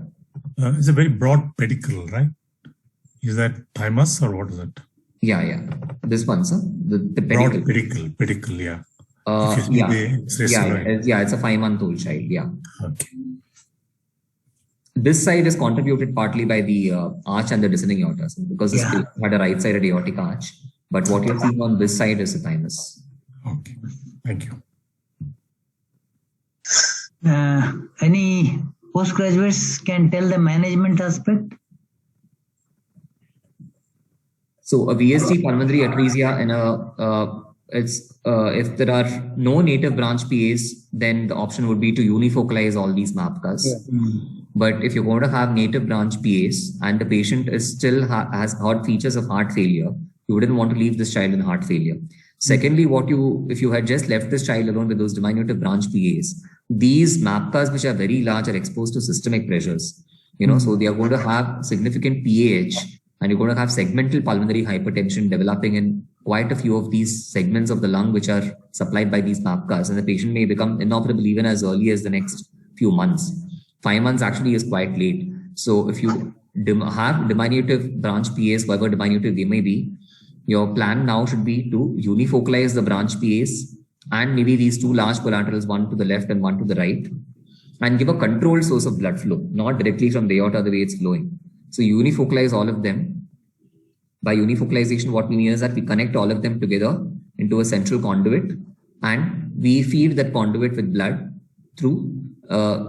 it's a very broad pedicle, right? Is that thymus or what is it? Yeah. This one, sir. The pedicle. Broad pedicle, yeah. It's a 5-month-old child, yeah. Okay. This side is contributed partly by the arch and the descending aorta, because this patient had a right-sided aortic arch. But what you're seeing on this side is the thymus. Okay, thank you. Any postgraduates can tell the management aspect? So a VSD pulmonary atresia and if there are no native branch PAs, then the option would be to unifocalize all these MAPCAs. But if you're going to have native branch PAs and the patient is still has odd features of heart failure, you wouldn't want to leave this child in heart failure. Secondly, if you had just left this child alone with those diminutive branch PAs, these MAPCAs, which are very large, are exposed to systemic pressures. So they are going to have significant PAH, and you're going to have segmental pulmonary hypertension developing in quite a few of these segments of the lung which are supplied by these MAPCAs, and the patient may become inoperable even as early as the next few months. 5 months actually is quite late. So if you have diminutive branch PAs, however diminutive they may be, your plan now should be to unifocalize the branch PAs and maybe these 2 large collaterals, one to the left and one to the right, and give a controlled source of blood flow, not directly from the aorta the way it's flowing. So unifocalize all of them. By unifocalization, what we mean is that we connect all of them together into a central conduit and we feed that conduit with blood through,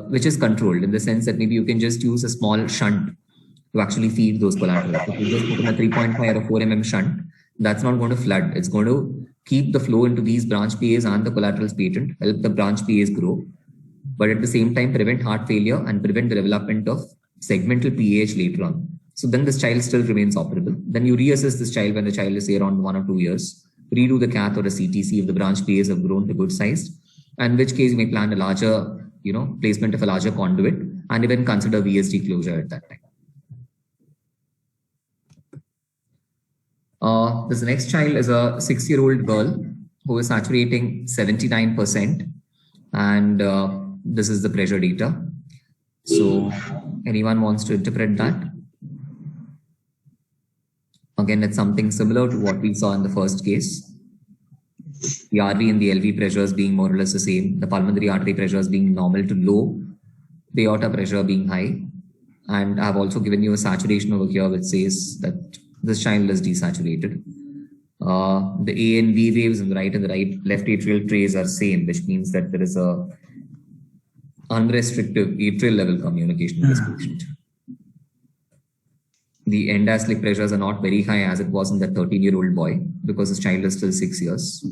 which is controlled in the sense that maybe you can just use a small shunt to actually feed those collaterals. If you just put in a 3.5 or 4 mm shunt, that's not going to flood. It's going to keep the flow into these branch PAs and the collaterals patent, help the branch PAs grow, but at the same time prevent heart failure and prevent the development of segmental PAH later on. So then this child still remains operable. Then you reassess this child when the child is say around 1 or 2 years, redo the cath or a CTC if the branch PAs have grown to good size, and in which case you may plan a larger, placement of a larger conduit and even consider VSD closure at that time. This next child is a 6-year-old girl who is saturating 79%, and this is the pressure data. So anyone wants to interpret that? Again, it's something similar to what we saw in the first case. The RV and the LV pressures being more or less the same. The pulmonary artery pressures being normal to low. The aorta pressure being high. And I've also given you a saturation over here which says that this child is desaturated. The A and B waves on the right and the left atrial trays are same, which means that there is a unrestricted atrial level communication with this patient. The end-diastolic pressures are not very high as it was in that 13-year-old boy because this child is still 6 years.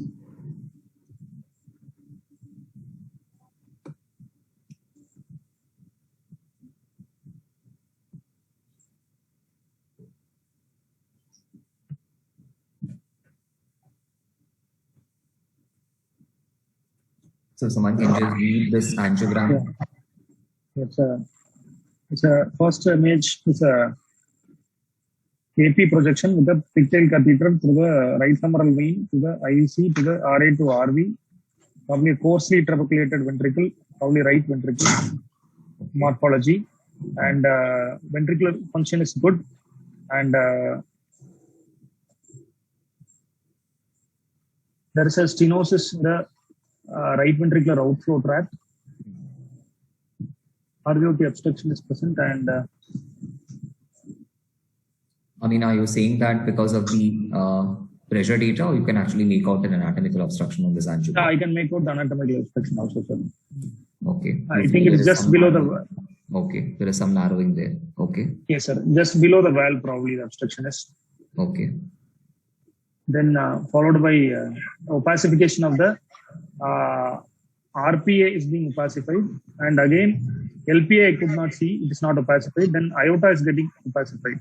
So someone can just read this angiogram. Yeah. It's a first image. It's a AP projection with the pigtail catheter through the right femoral vein to the IEC to the RA to RV. Probably a coarsely trabeculated ventricle, probably right ventricle morphology, and ventricular function is good, and there is a stenosis in the right ventricular outflow tract. RVOT obstruction is present, and are you saying that because of the pressure data, or you can actually make out an anatomical obstruction on this angiogram? I can make out the anatomical obstruction also, sir. Okay. I think it is just below the. Okay, there is some narrowing there. Okay. Yes, sir. Just below the valve, probably the obstruction is. Okay. Then followed by opacification of the RPA is being opacified, and again LPA I could not see, it is not opacified. Then aorta is getting opacified.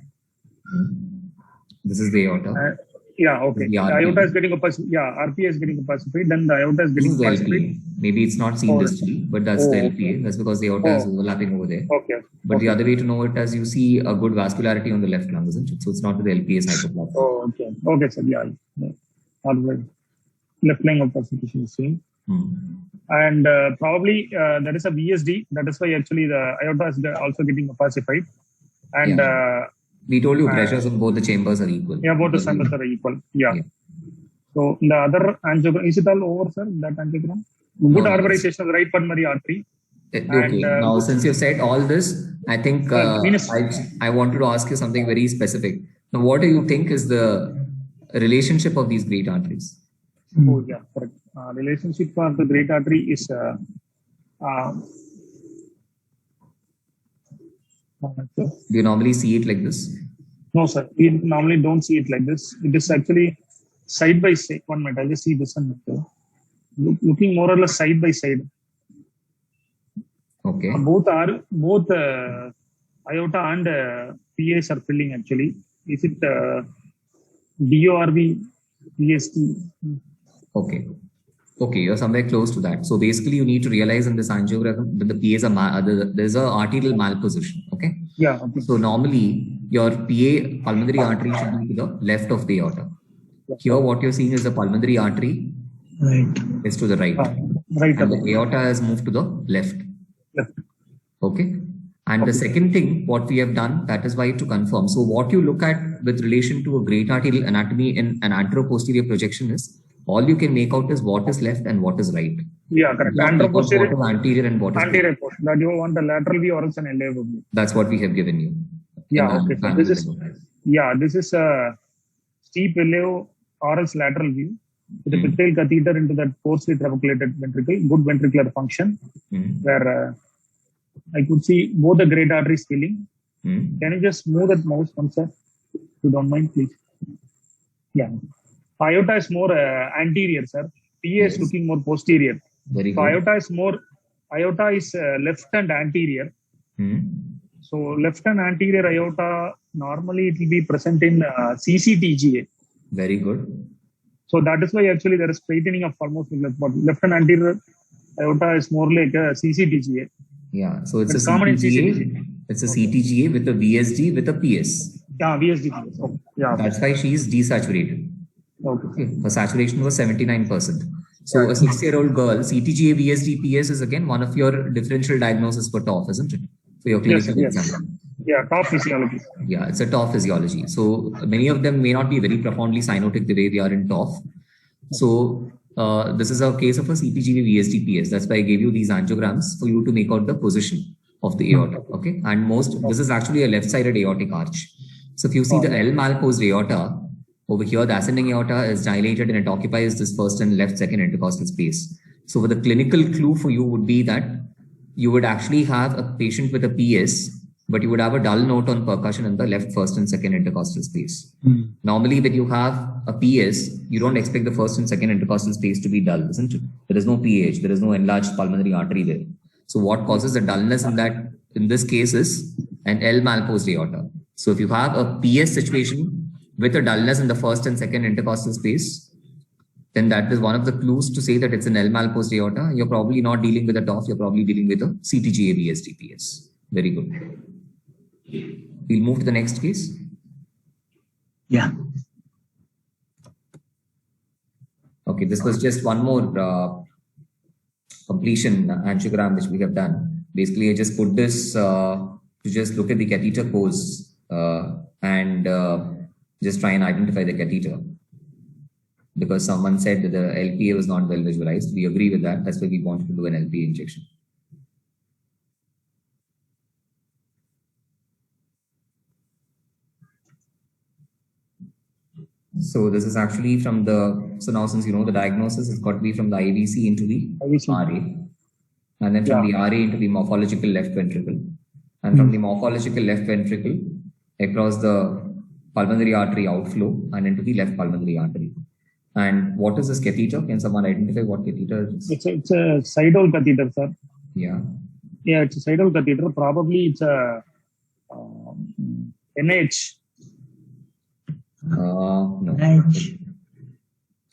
This is the aorta. Yeah, okay. The aorta is getting opacified. Yeah, RPA is getting opacified. Then the aorta is getting opacified. Maybe it's not seen distally, but that's the LPA. Okay. That's because the aorta is overlapping over there. Okay. But the other way to know it is you see a good vascularity on the left lung, isn't it? So it's not the LPA is hypoplastic. Oh, okay. Okay, sir. Yeah. Alright. Left lung opacification is seen. And probably there is a VSD. That is why actually the aorta is also getting opacified. And we told you pressures on both the chambers are equal. Yeah, both the chambers are equal. Yeah. So the other angiogram, is it all over, sir? That angiogram? Good arborization of the right pulmonary artery. Okay. Now, since you said all this, I think I wanted to ask you something very specific. Now, what do you think is the relationship of these great arteries? Oh, yeah, correct. Relationship of the great artery is do you normally see it like this? No, sir. We normally don't see it like this. It is actually side by side. 1 minute, I'll just see this one. Looking more or less side by side. Okay. Both aorta and PAs are filling actually. Is it DORB, PST? Okay. Okay, you're somewhere close to that. So basically, you need to realize in this angiogram that the PAs are there's a arterial malposition. Okay. Yeah. Okay. So normally, your PA pulmonary artery should be to the left of the aorta. Here, what you're seeing is the pulmonary artery is to the right. Right. And the aorta has moved to the left. Okay. And the second thing, what we have done, that is why to confirm. So what you look at with relation to a great arterial anatomy in an anteroposterior projection is all you can make out is what is left and what is right. Yeah, correct. Anteroposterior, what is anterior and what is anterior portion. That you want a lateral view or else an LA view. That's what we have given you. Yeah, okay. So this is a steep LA or else lateral view with a pigtail catheter into that coarsely trabeculated ventricle, good ventricular function, where I could see both the great arteries filling. Can you just move that mouse one, sir? If you don't mind, please. Yeah. Aorta is more anterior, sir. PA is looking more posterior. Very good. So aorta is left and anterior. So left and anterior aorta, normally it will be present in CCTGA. Very good. So that is why actually there is straightening of almost left and anterior aorta is more like a CCTGA. Yeah, so it's a CTGA. It's a CTGA with a VSD with a PS. Yeah, VSD PS. Okay. Yeah. That's why she is desaturated. Okay. Her saturation was 79%. So a 6-year-old girl, CTGA, VSD, PS is again one of your differential diagnosis for TOF, isn't it? For your clinical exam. Yeah, TOF physiology. Yeah, it's a TOF physiology. So many of them may not be very profoundly cyanotic the way they are in TOF. So this is a case of a CTGA, VSD, PS. That's why I gave you these angiograms for you to make out the position of the aorta. Okay, and this is actually a left-sided aortic arch. So if you see the L malposed aorta, over here, the ascending aorta is dilated and it occupies this first and left second intercostal space. So the clinical clue for you would be that you would actually have a patient with a PS, but you would have a dull note on percussion in the left first and second intercostal space. Normally, when you have a PS, you don't expect the first and second intercostal space to be dull, isn't it? There is no PH, there is no enlarged pulmonary artery there. So what causes the dullness in this case is an L malposed aorta. So if you have a PS situation with a dullness in the first and second intercostal space, then that is one of the clues to say that it's an L malposed aorta. You're probably not dealing with a TOF, you're probably dealing with a CTGA VSD PS. Very good. We'll move to the next case. Yeah. Okay, this was just one more completion angiogram which we have done. Basically, I just put this to just look at the catheter pose and just try and identify the catheter. Because someone said that the LPA was not well visualized. We agree with that. That's why we wanted to do an LPA injection. So this is actually from so now since you know the diagnosis, it's got to be from the IVC into the RA. And then from the RA into the morphological left ventricle. And from the morphological left ventricle across the pulmonary artery outflow and into the left pulmonary artery. And what is this catheter? Can someone identify what catheter it is? It's a sidal catheter, sir. Yeah. Yeah, it's a sidal catheter. Probably it's a NH. No. NIH.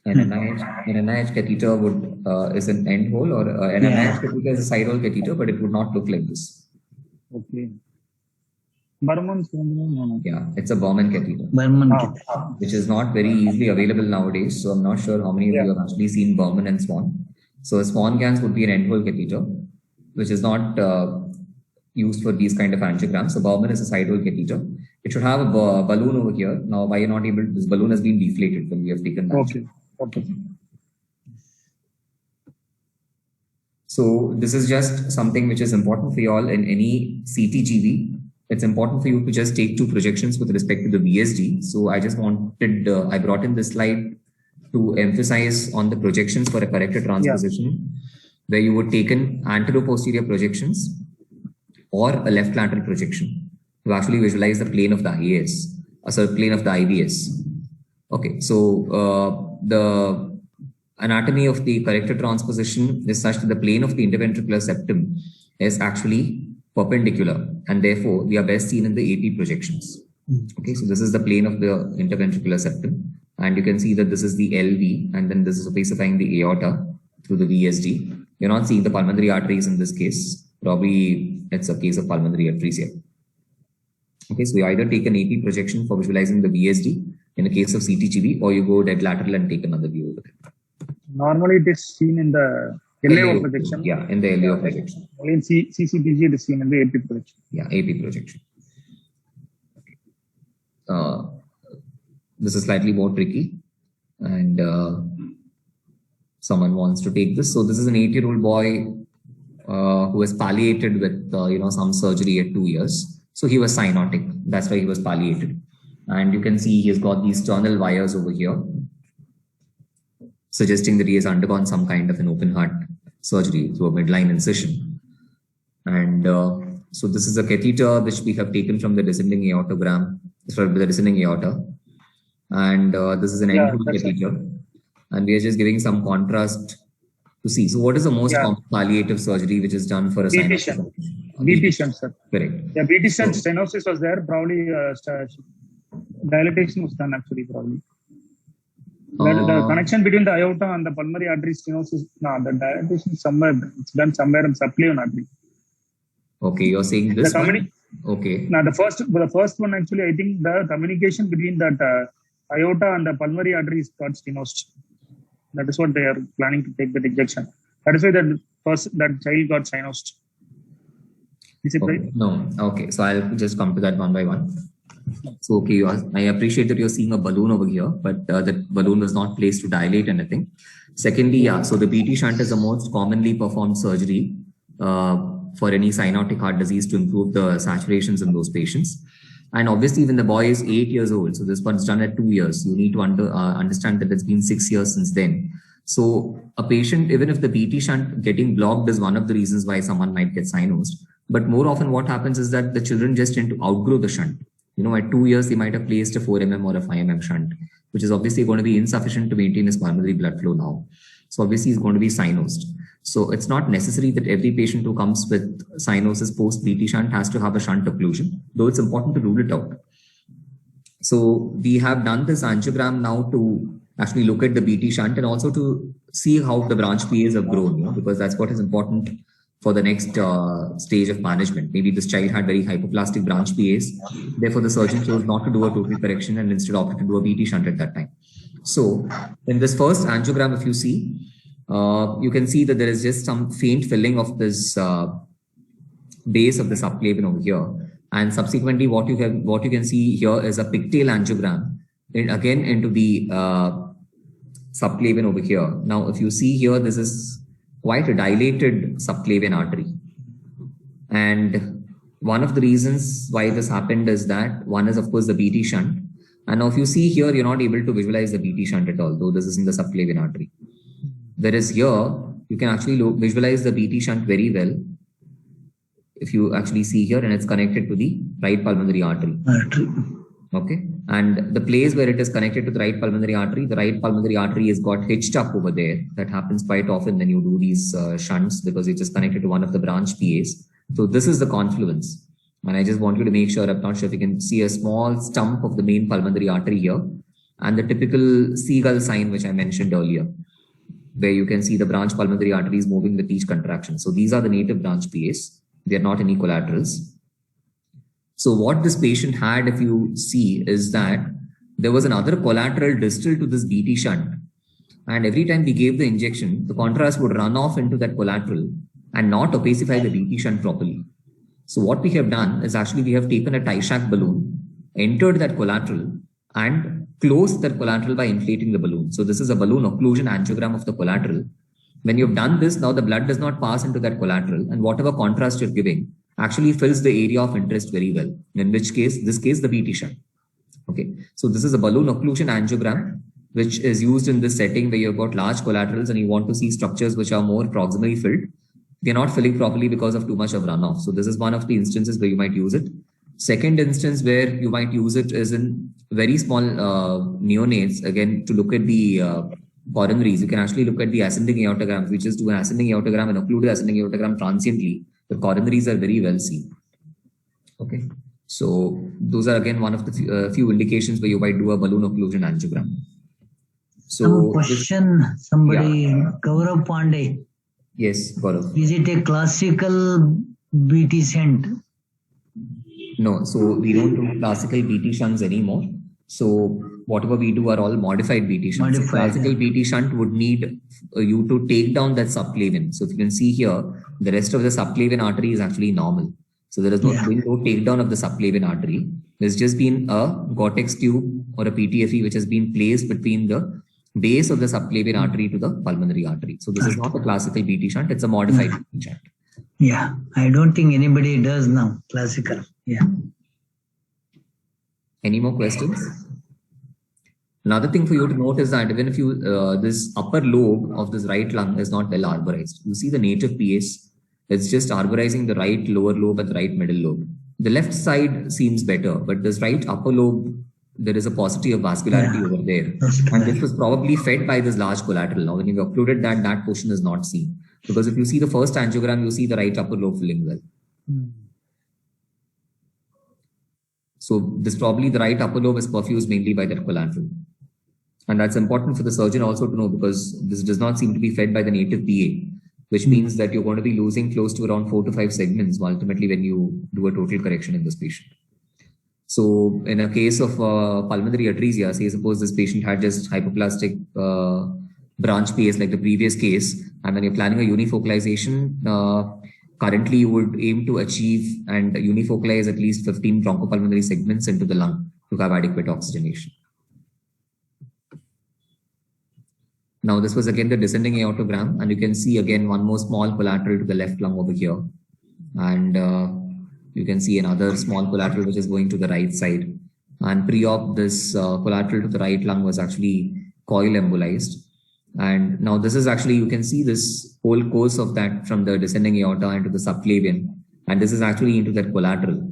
An NIH catheter is an end hole, or an NIH catheter is a side hole catheter, but it would not look like this. Okay. Burman? Yeah, it's a Burman catheter. Burman catheter. Which is not very easily available nowadays. So I'm not sure how many of you have actually seen Burman and Swan. So Swan gans would be an end hole catheter, which is not used for these kind of angiograms. So Burman is a side hole catheter. It should have a balloon over here. Now, why you're not able to, this balloon has been deflated when we have taken that. Okay. So this is just something which is important for you all in any CTGV. It's important for you to just take 2 projections with respect to the VSD. So I just wanted, I brought in this slide to emphasize on the projections for a corrected transposition, where you would take in anteroposterior projections or a left lateral projection to actually visualize the plane of the IAS, plane of the IBS. Okay, so the anatomy of the corrected transposition is such that the plane of the interventricular septum is actually perpendicular, and therefore they are best seen in the AP projections. Okay, so this is the plane of the interventricular septum, and you can see that this is the LV, and then this is specifying the aorta through the VSD. You're not seeing the pulmonary arteries in this case. Probably it's a case of pulmonary arteries here. Okay, so you either take an AP projection for visualizing the VSD in the case of CTGV, or you go dead lateral and take another view over it. Normally it is seen in the LAO projection. Yeah, in the LAO projection. Only in CCTG it is seen in the AP projection. Yeah, AP projection. This is slightly more tricky, and someone wants to take this. So this is an 8-year-old boy who was palliated with some surgery at 2 years. So he was cyanotic. That's why he was palliated. And you can see he has got these sternal wires over here, suggesting that he has undergone some kind of an open heart surgery through a midline incision. And so this is a catheter which we have taken from the descending aortogram, from the descending aorta. And this is an end hole catheter. And we are just giving some contrast to see. So what is the most common palliative surgery which is done for a cyanosis? BP shunt, sir. Correct. Yeah, BP shunt stenosis was there. Probably dilatation was done actually, probably. The connection between the aorta and the pulmonary artery stenosis, the dilatation somewhere, it's done somewhere in subclavian artery. Okay, you're saying this one? Okay. Now the first one actually, I think the communication between that aorta and the pulmonary artery got stenosed. That is what they are planning to take that injection. That is why that child got stenosed. Is it right? No. Okay, so I'll just come to that one by one. So, okay, I appreciate that you're seeing a balloon over here, but that balloon was not placed to dilate anything. Secondly, so the PT shunt is the most commonly performed surgery for any cyanotic heart disease to improve the saturations in those patients. And obviously, when the boy is 8 years old, so this one's done at 2 years, you need to understand that it's been 6 years since then. So a patient, even if the PT shunt getting blocked is one of the reasons why someone might get cyanosed, but more often what happens is that the children just tend to outgrow the shunt. At 2 years, they might have placed a 4 mm or a 5 mm shunt, which is obviously going to be insufficient to maintain his pulmonary blood flow now. So obviously he's going to be cyanosed. So it's not necessary that every patient who comes with cyanosis post PT shunt has to have a shunt occlusion, though it's important to rule it out. So we have done this angiogram now to actually look at the BT shunt and also to see how the branch PAs have grown, because that's what is important for the next stage of management. Maybe this child had very hypoplastic branch PAs. Therefore, the surgeon chose not to do a total correction and instead opted to do a BT shunt at that time. So in this first angiogram, if you see, you can see that there is just some faint filling of this base of the subclavian over here. And subsequently, what you can see here is a pigtail angiogram, and again into the subclavian over here. Now, if you see here, this is quite a dilated subclavian artery. And one of the reasons why this happened is that one is, of course, the BT shunt. And now if you see here, you're not able to visualize the BT shunt at all, though this is in the subclavian artery. Whereas here, you can actually visualize the BT shunt very well. If you actually see here, and it's connected to the right pulmonary artery. Okay. And the place where it is connected to the right pulmonary artery has got hitched up over there. That happens quite often when you do these shunts, because it is connected to one of the branch PAs. So this is the confluence. And I just want you to make sure, I'm not sure if you can see a small stump of the main pulmonary artery here. and the typical seagull sign, which I mentioned earlier, where you can see the branch pulmonary arteries moving with each contraction. So these are the native branch PAs. They are not any collaterals. So what this patient had, if you see, is that there was another collateral distal to this BT shunt. And every time we gave the injection, the contrast would run off into that collateral and not opacify the BT shunt properly. So what we have done is actually we have taken a Ty-Shak balloon, entered that collateral, and closed that collateral by inflating the balloon. So this is a balloon occlusion angiogram of the collateral. When you've done this, now the blood does not pass into that collateral, and whatever contrast you're giving actually fills the area of interest very well. In which case, this case, the BT shunt. Okay, so this is a balloon occlusion angiogram, which is used in this setting where you've got large collaterals and you want to see structures which are more proximally filled. They're not filling properly because of too much of runoff. So this is one of the instances where you might use it. Second instance where you might use it is in very small neonates. Again, to look at the coronaries, you can actually look at the ascending aortograms. We just do an ascending aortogram and occlude the ascending aortogram transiently. The coronaries are very well seen. Okay, so those are again one of the few indications where you might do a balloon occlusion angiogram. So some question, somebody, Gaurav Pandey. Yes, Gaurav. Is it a classical BT shunt? No, so we don't do classical BT shunts anymore. So whatever we do are all modified BT shunts. Classical BT shunt would need you to take down that subclavian. So if you can see here, the rest of the subclavian artery is actually normal. So there is no takedown of the subclavian artery. There's just been a Gore-Tex tube or a PTFE which has been placed between the base of the subclavian artery to the pulmonary artery. So this is not a classical BT shunt, it's a modified BT shunt. Yeah, I don't think anybody does now, classical. Yeah. Any more questions? Another thing for you to note is that even if you, this upper lobe of this right lung is not well arborized. You see the native PAs, it's just arborizing the right lower lobe and the right middle lobe. The left side seems better, but this right upper lobe, there is a paucity of vascularity over there. And this was probably fed by this large collateral. Now, when you occluded that, that portion is not seen. Because if you see the first angiogram, you see the right upper lobe filling well. So this probably the right upper lobe is perfused mainly by that collateral. And that's important for the surgeon also to know, because this does not seem to be fed by the native PA, which means that you're going to be losing close to around 4 to 5 segments ultimately when you do a total correction in this patient. So in a case of pulmonary atresia, say suppose this patient had just hypoplastic branch PAs like the previous case, and when you're planning a unifocalization, currently you would aim to achieve and unifocalize at least 15 bronchopulmonary segments into the lung to have adequate oxygenation. Now this was again the descending aortogram, and you can see again one more small collateral to the left lung over here. And you can see another small collateral which is going to the right side. And pre-op, this collateral to the right lung was actually coil embolized. And now this is actually, you can see this whole course of that from the descending aorta into the subclavian. And this is actually into that collateral.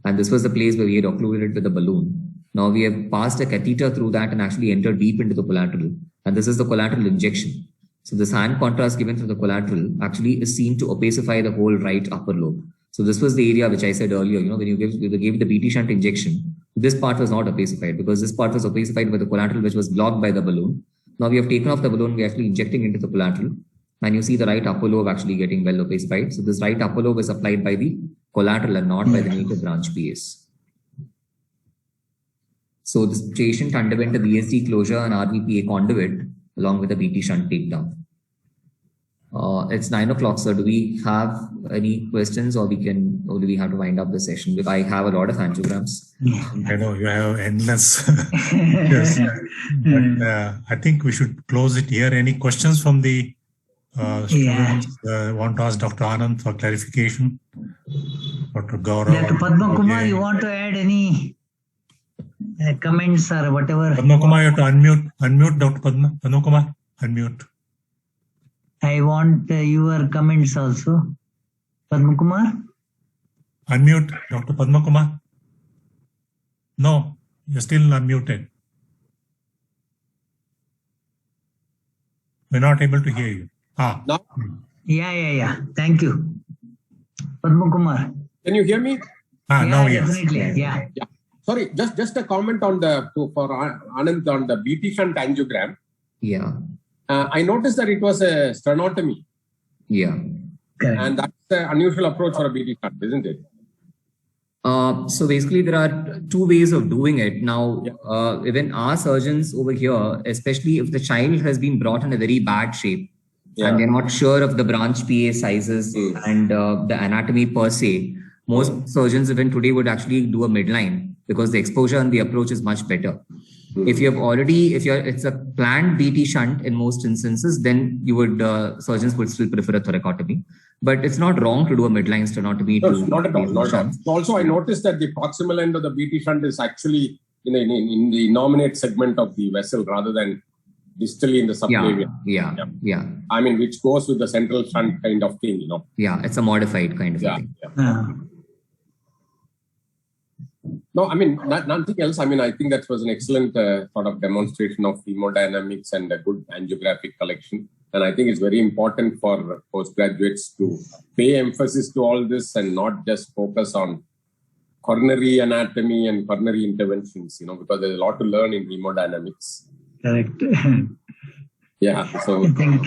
And this was the place where we had occluded it with a balloon. Now we have passed a catheter through that and actually entered deep into the collateral. And this is the collateral injection. So this hand contrast given through the collateral actually is seen to opacify the whole right upper lobe. So this was the area which I said earlier, you know, when you gave the BT shunt injection, this part was not opacified because this part was opacified by the collateral which was blocked by the balloon. Now we have taken off the balloon, we are actually injecting into the collateral, and you see the right upper lobe actually getting well opacified. So this right upper lobe is applied by the collateral and not by the native branch PAs. So this patient underwent a VSD closure and RVPA conduit along with a BT shunt takedown. It's 9 o'clock, sir. Do we have any questions, or do we have to wind up the session? Because I have a lot of angiograms. I know you have endless. Yes. But I think we should close it here. Any questions from the students? Want to ask Dr. Anand for clarification? Dr. Gaurav? Dr. Padma Kumar, you want to add any comments or whatever? Padma Kumar, you have to unmute Dr. Padma Kumar, unmute. I want your comments also. Padma Kumar? Unmute, Dr. Padma Kumar. No, you're still unmuted. We're not able to hear you. No? Yeah. Thank you. Padma Kumar. Can you hear me? Now, yes. Definitely. Yeah. Sorry, just a comment on for Anand on the BT shunt angiogram. Yeah. I noticed that it was a sternotomy. Yeah. Correct. And that's an unusual approach for a BT shunt, isn't it? So basically, there are two ways of doing it. Now, even our surgeons over here, especially if the child has been brought in a very bad shape, and they're not sure of the branch PA sizes and the anatomy per se, most surgeons even today would actually do a midline because the exposure and the approach is much better. If you have already, it's a planned BT shunt in most instances, then you would surgeons would still prefer a thoracotomy. But it's not wrong to do a midline sternotomy. No, not at all. Not at all. Also, I noticed that the proximal end of the BT shunt is actually in the nominate segment of the vessel rather than distally in the subclavian. Yeah. I mean, which goes with the central shunt kind of thing, you know. Yeah, it's a modified kind of thing. No, I mean, nothing else. I mean, I think that was an excellent sort of demonstration of hemodynamics and a good angiographic collection. And I think it's very important for postgraduates to pay emphasis to all this and not just focus on coronary anatomy and coronary interventions, you know, because there's a lot to learn in hemodynamics. Correct. Yeah. So I think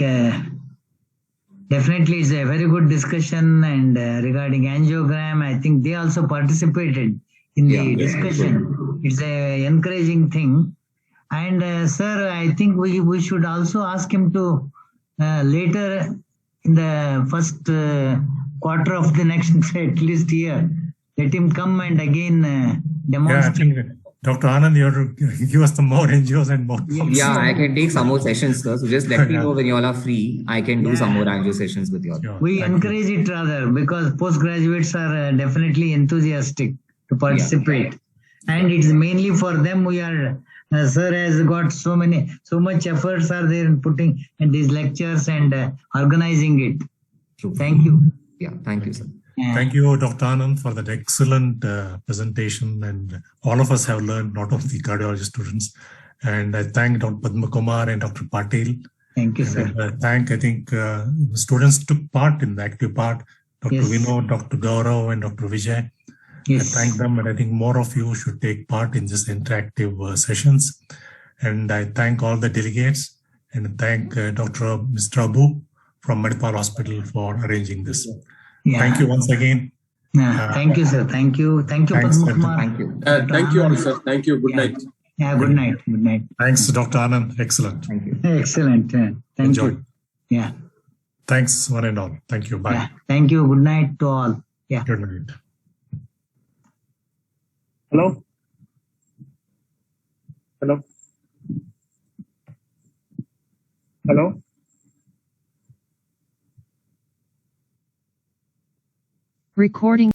definitely it's a very good discussion. And regarding angiogram, I think they also participated in the discussion. It's a encouraging thing. And sir, I think we should also ask him to later in the first quarter of the next at least year, let him come and again demonstrate. Yeah, I think Dr. Anand, you have to give us some more NGOs and more. Yeah, I can take some more sessions, sir. So just let me know when you all are free. I can do some more angio sessions with you all. Sure. We encourage it rather because postgraduates are definitely enthusiastic to participate. And it's mainly for them we are, sir has got so much efforts are there in putting in these lectures and organizing it. True. Thank you. Yeah, thank you, sir. Thank you, Dr. Anand, for that excellent presentation. And all of us have learned, not only the cardiology students. And I thank Dr. Padma Kumar and Dr. Patil. Thank you, sir. And I think students took part in the active part. Dr. Vinod, Dr. Gaurav, and Dr. Vijay. Yes. I thank them, and I think more of you should take part in this interactive sessions. And I thank all the delegates and thank Dr. Mr. Abu from Manipal Hospital for arranging this. Yeah. Thank you once again. Thank you, sir. Thank you. Thank you, Thanks, Padma Kumar. Thank you. thank you all, sir. Thank you. Good night. Yeah, good night. Good night. Thanks, Dr. Anand. Excellent. Thank you. Excellent. Thank Enjoy. you. Yeah. Thanks, one and all. Thank you. Bye. Yeah. Thank you. Good night to all. Yeah. Good night. Hello? Hello? Hello? Recording